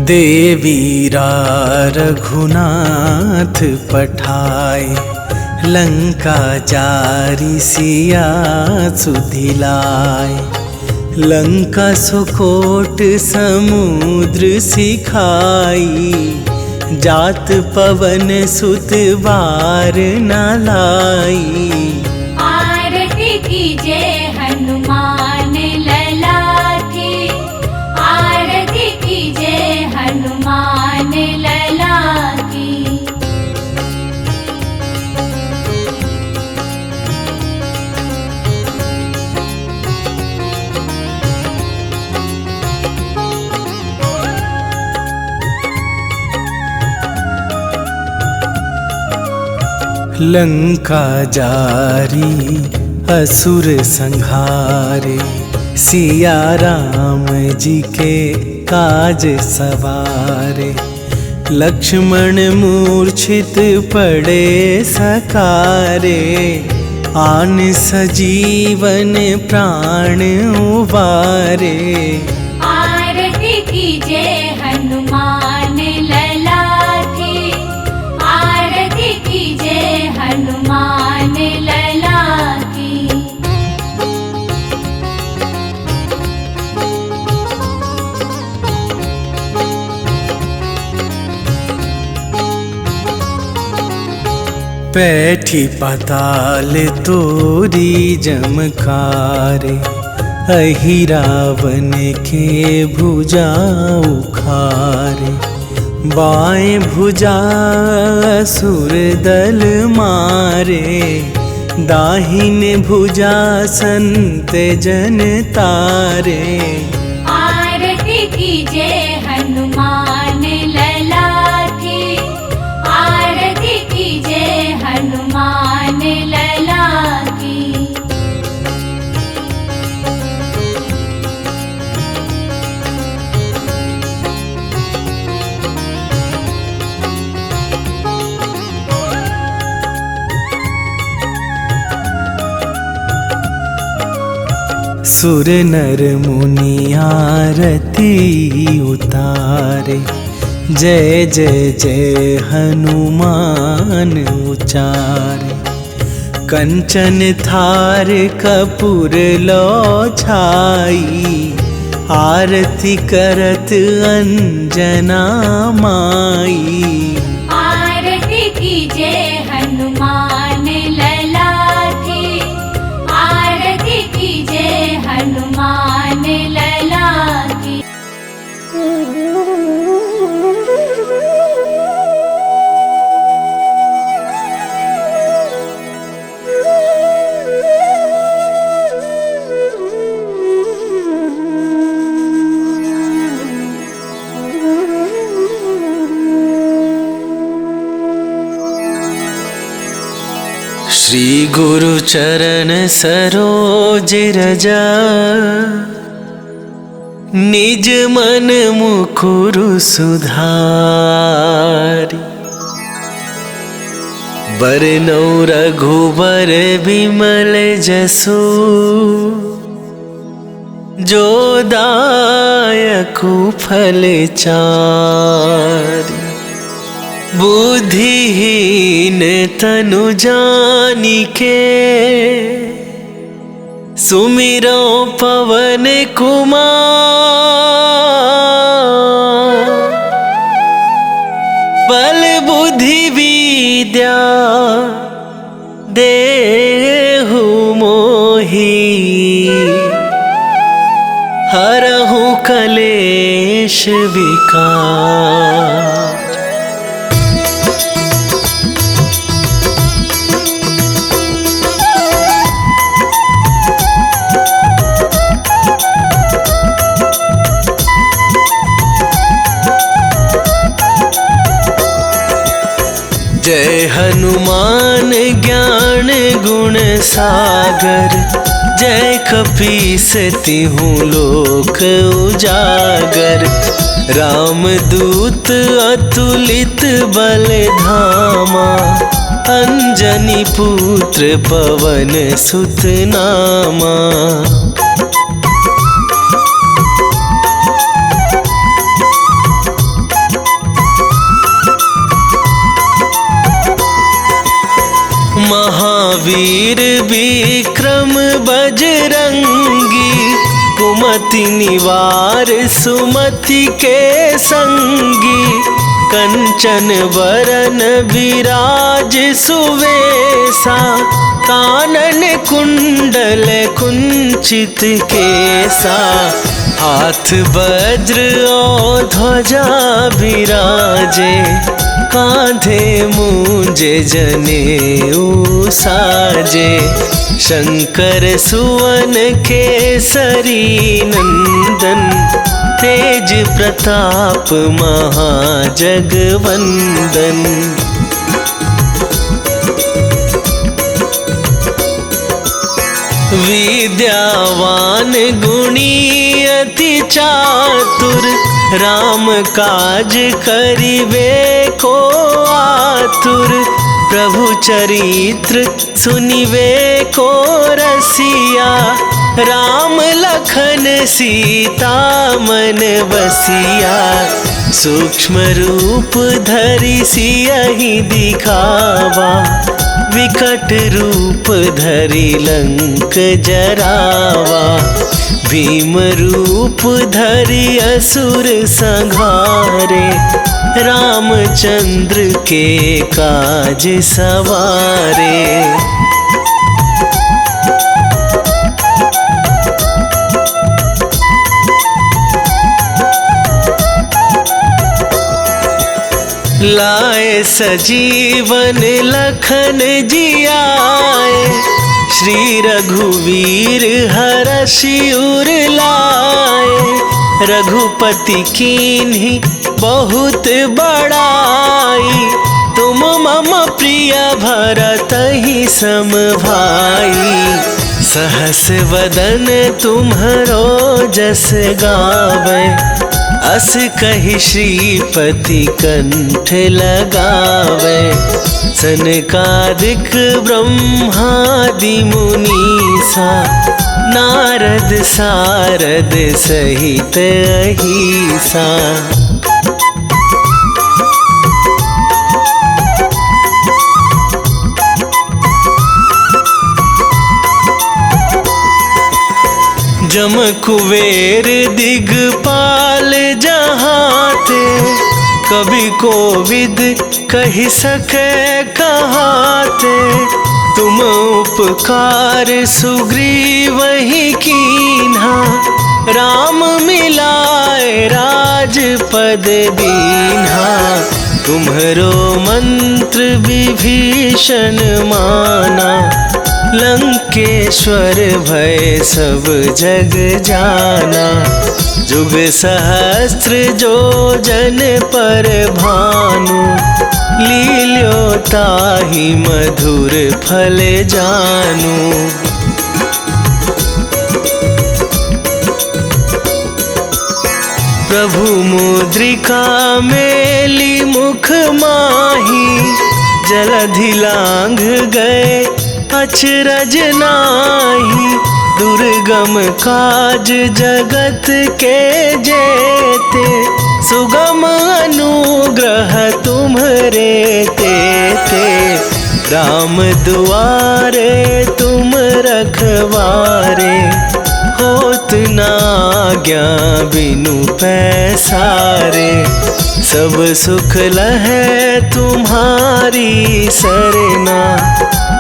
देवीरा रघुनाथ पठाए, लंका जारी सिया सुधिलाए। लंका सुकोट समुद्र सिखाई, जात पवन सुत बार न लाई। आरती की जय हनुमान लला की, आरती की जय हनुमान लला की। लंका जारी असुर संहारे, सिया राम जी के काज सवारे। लक्ष्मण मूर्छित पड़े सकारे, आन सजीवन प्राण उबारे। आरती की जय हनुमान लला की, आरती की जय हनुमान लला की। पैठी पाताल तोरी जमकारे, अहि रावण के भुजा उखारे। बाएं भुजा असुर दल मारे, दाहिने भुजा संत जन तारे। आरती की जय हनुमान लला की, आरती की जय हनुमान लला की। सुर नर मुनि आरती उतारे, जय जय जय हनुमान उचारे। कंचन थार कपूर लो छाई, आरती करत अंजना माई। आरती गुरु चरण सरोज रजा, निज मन मुकुरु सुधारी। बरनौ रघुबर बिमल जसु, जो दायकु फल चारि। बुद्धिहीन तनु जानिके, सुमिरो पवन कुमार। बल बुद्धि विद्या देहु मोहि, हरहु कलेश विकार। जय हनुमान ज्ञान गुण सागर, जय कपीस तिहु लोक उजागर। रामदूत अतुलित बल धामा, अंजनी पुत्र पवन सुत नामा। महावीर विक्रम बजरंगी, कुमति निवार सुमति के संगी। कंचन बरन विराज सुवेसा, कानन कुंडल कुंचित केसा। हाथ वज्र और ध्वजा विराजे, कांधे मूंजे जनेऊ साजे। शंकर सुवन केसरी नंदन, तेज प्रताप महाजगवंदन। विद्यावान गुणी अति चातुर, राम काज करिबे को आतुर। प्रभु चरित्र सुनिबे को रसिया, राम लखन सीता मन बसिया। सूक्ष्म रूप धरि सियहि दिखावा, विकट रूप धरि लंक जरावा। भीम रूप धरि असुर संहारे, रामचंद्र के काज सवारे। लाए सजीवन लखन जियाए, श्री रघुवीर हरषि उर लाए। रघुपति कीन्ही बहुत बड़ाई, तुम मम प्रिय भरतहि सम भाई। सहस वदन तुम्हरो जस गावे, अस कहि श्रीपति कंठ लगावे। सनकादिक ब्रह्मादि मुनीसा, नारद सारद सहित अहिसा। जम कुबेर दिगपाल जहाते, कवि कोविद कहि सके कहाते। तुम उपकार सुग्रीवहि कीन्हा, राम मिलाए राजपद दीन्हा। तुम्हरो मंत्र विभीषण माना, लंकेश्वर भय सब जग जाना। जुग सहस्त्र जो जन पर भानु, लील्यो ताहि मधुर फल जानु। प्रभु मुद्रिका मेली मुख माही, जलधि लांघ गए अचरज नाही। दुर्गम काज जगत के जेते, सुगम अनुग्रह तुम्हरे तेते। राम दुआरे तुम रखवारे, होत न आज्ञा बिनु पैसारे। सब सुख लहै तुम्हारी सरना,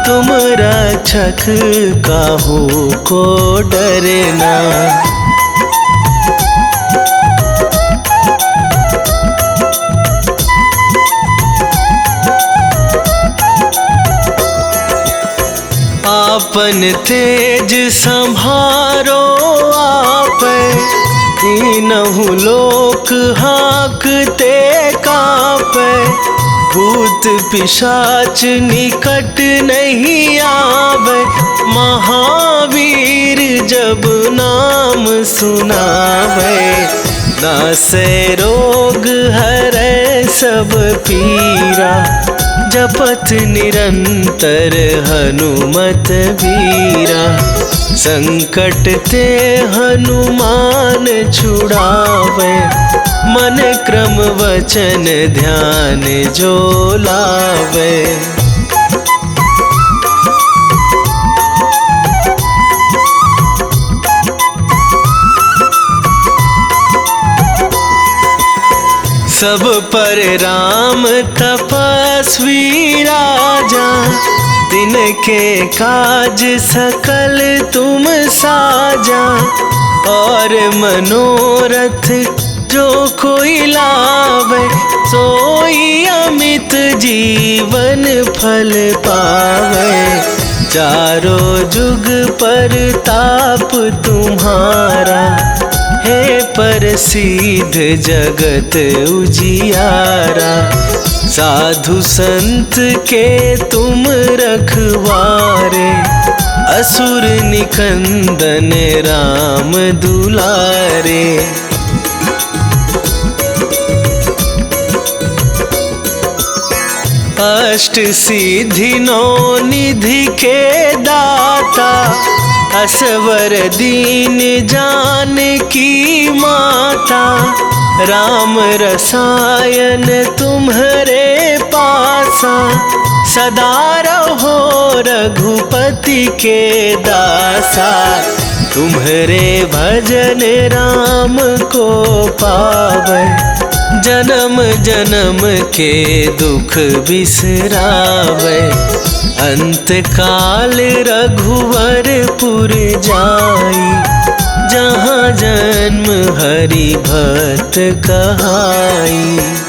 तुम रक्षक काहू को डरना। आपन तेज संभारो आप, तीनहु लोक हाँकते कापै। भूत पिशाच निकट नहीं आवे, महावीर जब नाम सुनावे। नासै रोग हरै सब पीरा, जपत निरंतर हनुमत वीरा। संकट ते हनुमान छुड़ावे, मन क्रम वचन ध्यान जो लावे। सब पर राम तपस्वी राजा, तिनके काज सकल तुम साजा। और मनोरथ जो कोई लावे, सोई अमित जीवन फल पावे। चारों जुग पर ताप तुम्हारा, हे प्रसिद्ध जगत उजियारा। साधु संत के तुम रखवारे, असुर निकंदन राम दुलारे। अष्ट सिद्धि नौ निधि के दाता, असवर दीन जानकी माता। राम रसायन तुम्हरे पासा, सदा रहो रघुपति के दासा। तुम्हरे भजन राम को पावै, जन्म जन्म के दुख बिसरावै। अंत काल रघुवरपुर जाई, जहाँ जन्म हरि भक्त कहाई।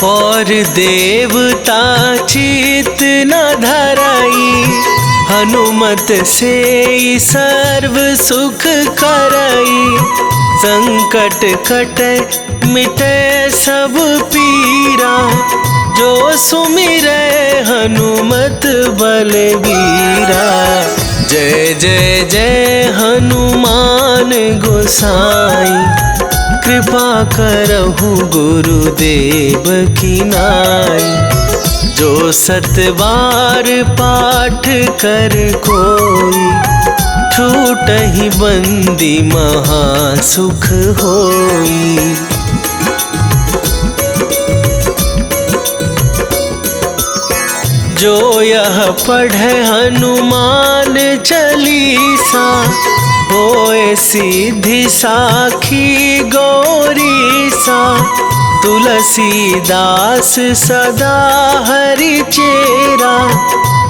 और देवता चित न धराई, हनुमत से सर्व सुख करई। संकट कटे मिटे सब पीरा, जो सुमिरै हनुमत बलबीरा। जय जय जय हनुमान गोसाई, कृपा करहु गुरुदेव की नाई। जो सतबार पाठ कर कोई, छूटहि बंदी महा सुख होई। जो यह पढ़े हनुमान चालीसा, होए सिद्धि साखी गौरीसा। तुलसीदास सदा हरि चेरा,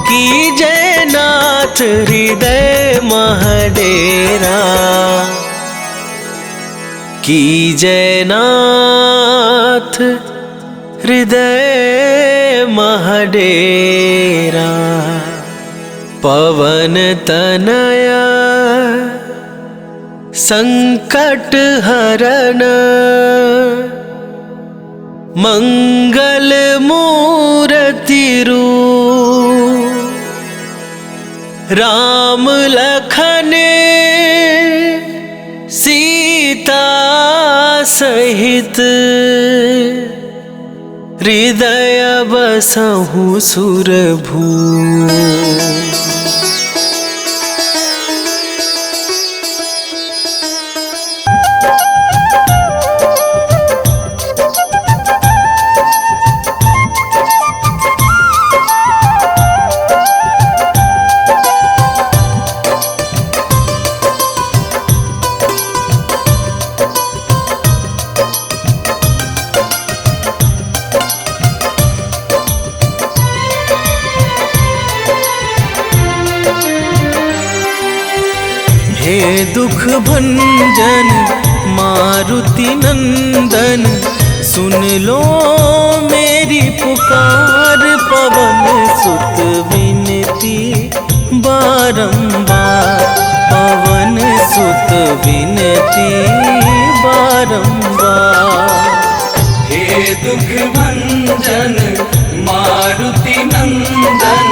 की जयनाथ हृदय महडेरा। कीजय नाथ हृदय महडेरा, पवन तनया संकट हरण, मंगल मूर्ति रूप, राम लखन सीता सहित, हृदय बसहु सुरभू। हे दुख भंजन मारुति नंदन, सुन लो मेरी पुकार, पवन सुत विनती बारंबार, पवन सुत विनती बारंबार। हे दुख भंजन मारुति नंदन,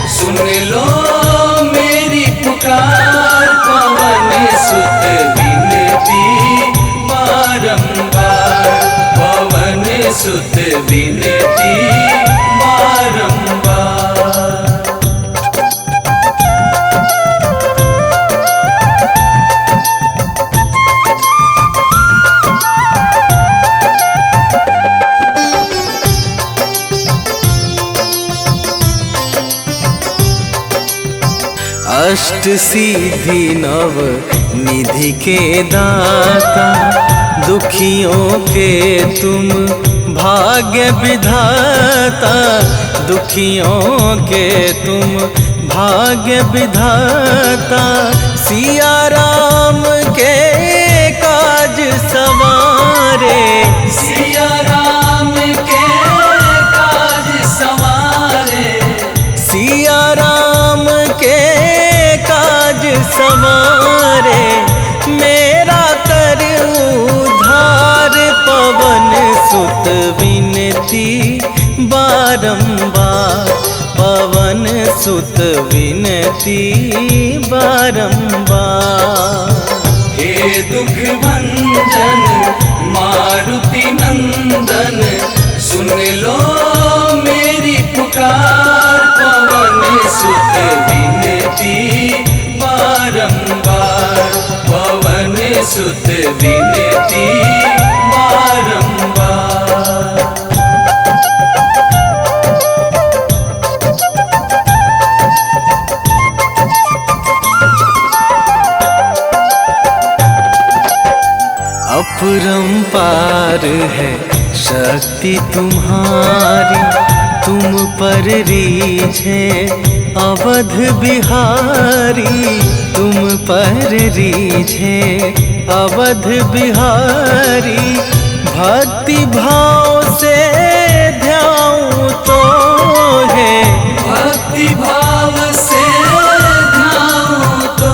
सुन लो मेरी पुकार, पवन सुत विनती बारंबार, पवन सुत विनती बारंबार। अष्ट सिद्धि नव निधि के दाता, दुखियों के तुम भाग्य विधाता, दुखियों के तुम भाग्य विधाता, सिया राम के काज सवारे, सिया राम के काज सवारे, सिया राम के काज सवारे, मेरा कर उद्धार, पवन सुत विनती बारंबार, पवन सुत विनती बारंबार। हे दुख भंजन मारुति नंदन, सुन लो मेरी पुकार, पवन सुत विनती बारंबार, पवन सुत विनती बारंबार। अपरंपार है शक्ति तुम्हारी, तुम पर रीझे अवध बिहारी, तुम पर रीझे अवध बिहारी, भक्ति भाव से ध्याऊं तो है, भक्ति भाव से ध्याऊं तो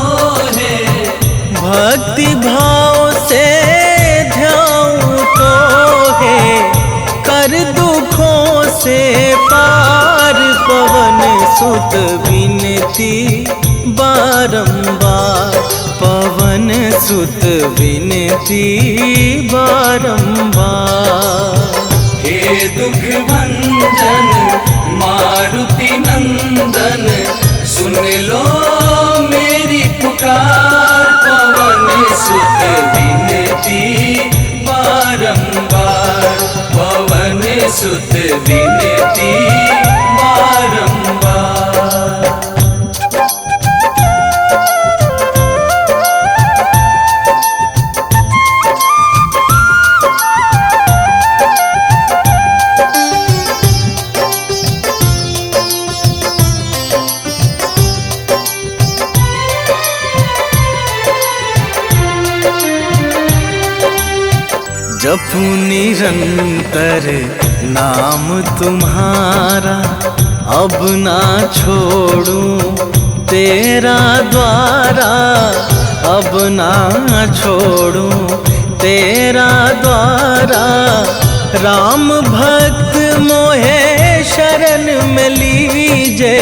है, भक्ति भाव से ध्याऊं तो है, कर दुखों से पार, पवन सुत विनती बारंबार, पवन सुत विनती बारंबार। हे दुख भंजन मारुति नंदन, सुन लो मेरी पुकार, पवन सुत विनती बारंबार, पवन सुत विनती बारंबार। जपू निरंतर नाम तुम्हारा, अब ना छोड़ूं तेरा द्वारा, अब ना छोड़ूं तेरा द्वारा। राम भक्त मोहे शरण में लीजे,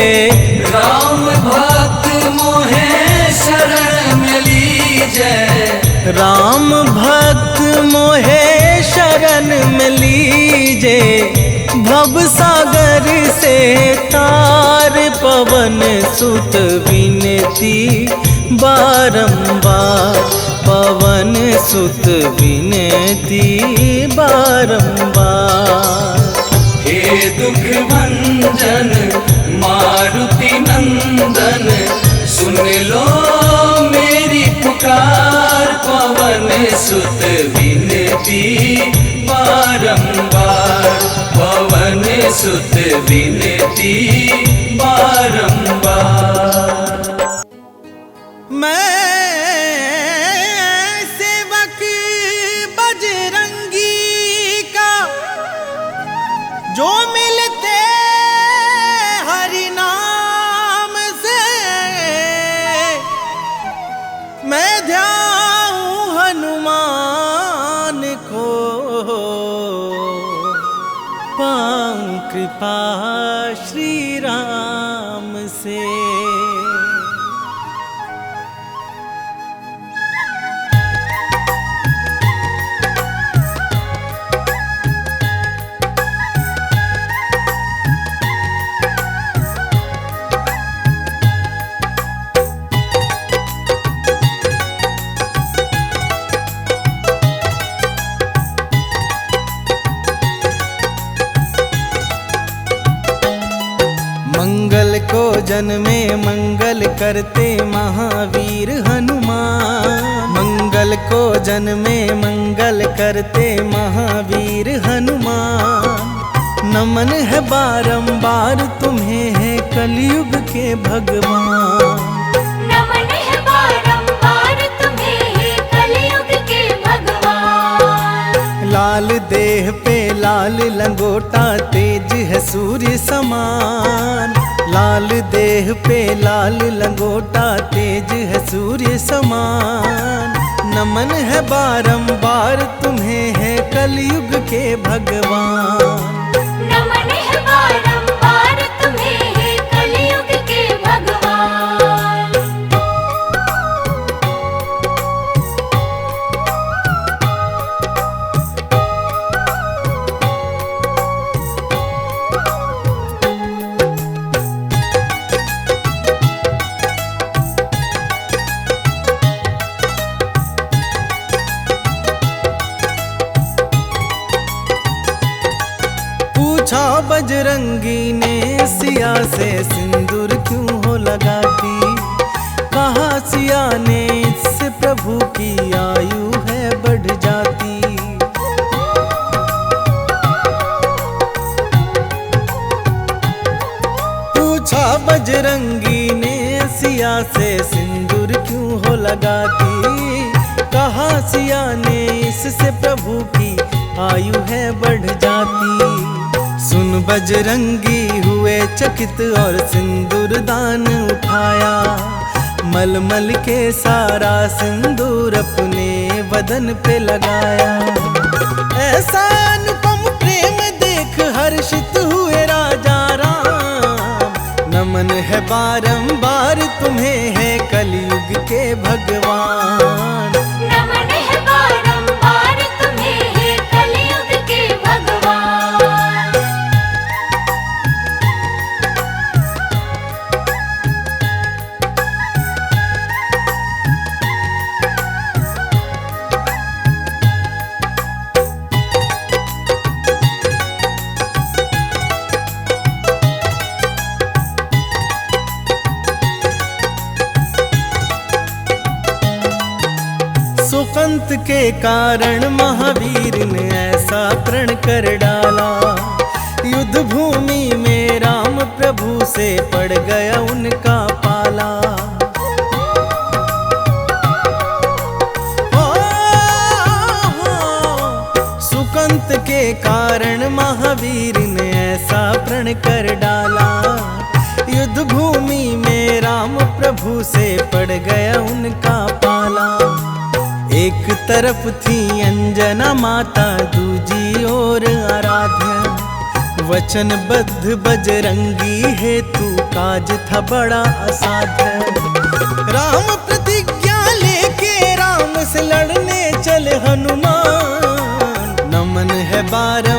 राम भक्त मोहे शरण में लीजे, राम भक्त मोहे शरण में लीजे। भव सागर से तार पवन सुत विनती बारंबार, पवन सुत विनती बारंबार। हे दुख भंजन मारुति नंदन, सुन लो मेरी पुकार, पवन सुत विनती बारंबार, पवन सुत विनती बारंबार। मैं सेवक बजरंगी का, जो मिलते हरि नाम से, मैं ध्याऊं हनुमान को, पाऊं कृपा श्री राम से। मंगल को जन्मे मंगल करते महावीर हनुमान, मंगल को जन्मे मंगल करते महावीर हनुमान। नमन है बारंबार तुम्हें है कलयुग के भगवान, नमन है बारंबार तुम्हें है कलयुग के भगवान। लाल देह पे लाल लंगोटा तेज है सूर्य समान, लाल देह पे लाल लंगोटा तेज है सूर्य समान। नमन है बारंबार तुम्हें है कलयुग के भगवान, नमन है बारंबार तुम्हें है कलयुग के भगवान। पूछा बजरंगी ने सिया से सिंदूर क्यों हो लगाती, कहा सिया ने इससे प्रभु की आयु है बढ़ जाती। पूछा बजरंगी ने सिया से सिंदूर क्यों हो लगाती, कहा सिया ने इससे प्रभु की आयु है बढ़ जाती। सुन बजरंगी हुए चकित और सिंदूर दान उठाया, मलमल के सारा सिंदूर अपने बदन पे लगाया। ऐसा अनुपम प्रेम देख हर्षित हुए राजा राम, नमन है बारंबार तुम्हें है कलयुग के भगवान, नमन है बारंबार तुम्हें है कलयुग के भगवान। सुकंत के कारण महावीर ने ऐसा प्रण कर डाला, युद्ध भूमि में राम प्रभु से पड़ गया उनका पाला। कारण महावीर ने ऐसा प्रण कर डाला। युद्ध भूमि में राम प्रभु से पड़ गया उनका पाला। एक तरफ थी अंजना माता, दूजी ओर आराध्या। वचनबद्ध बजरंगी हेतु काज था बड़ा असाध्य। राम प्रतिज्ञा लेके राम से लड़ने चले हनुमान। नमन है 12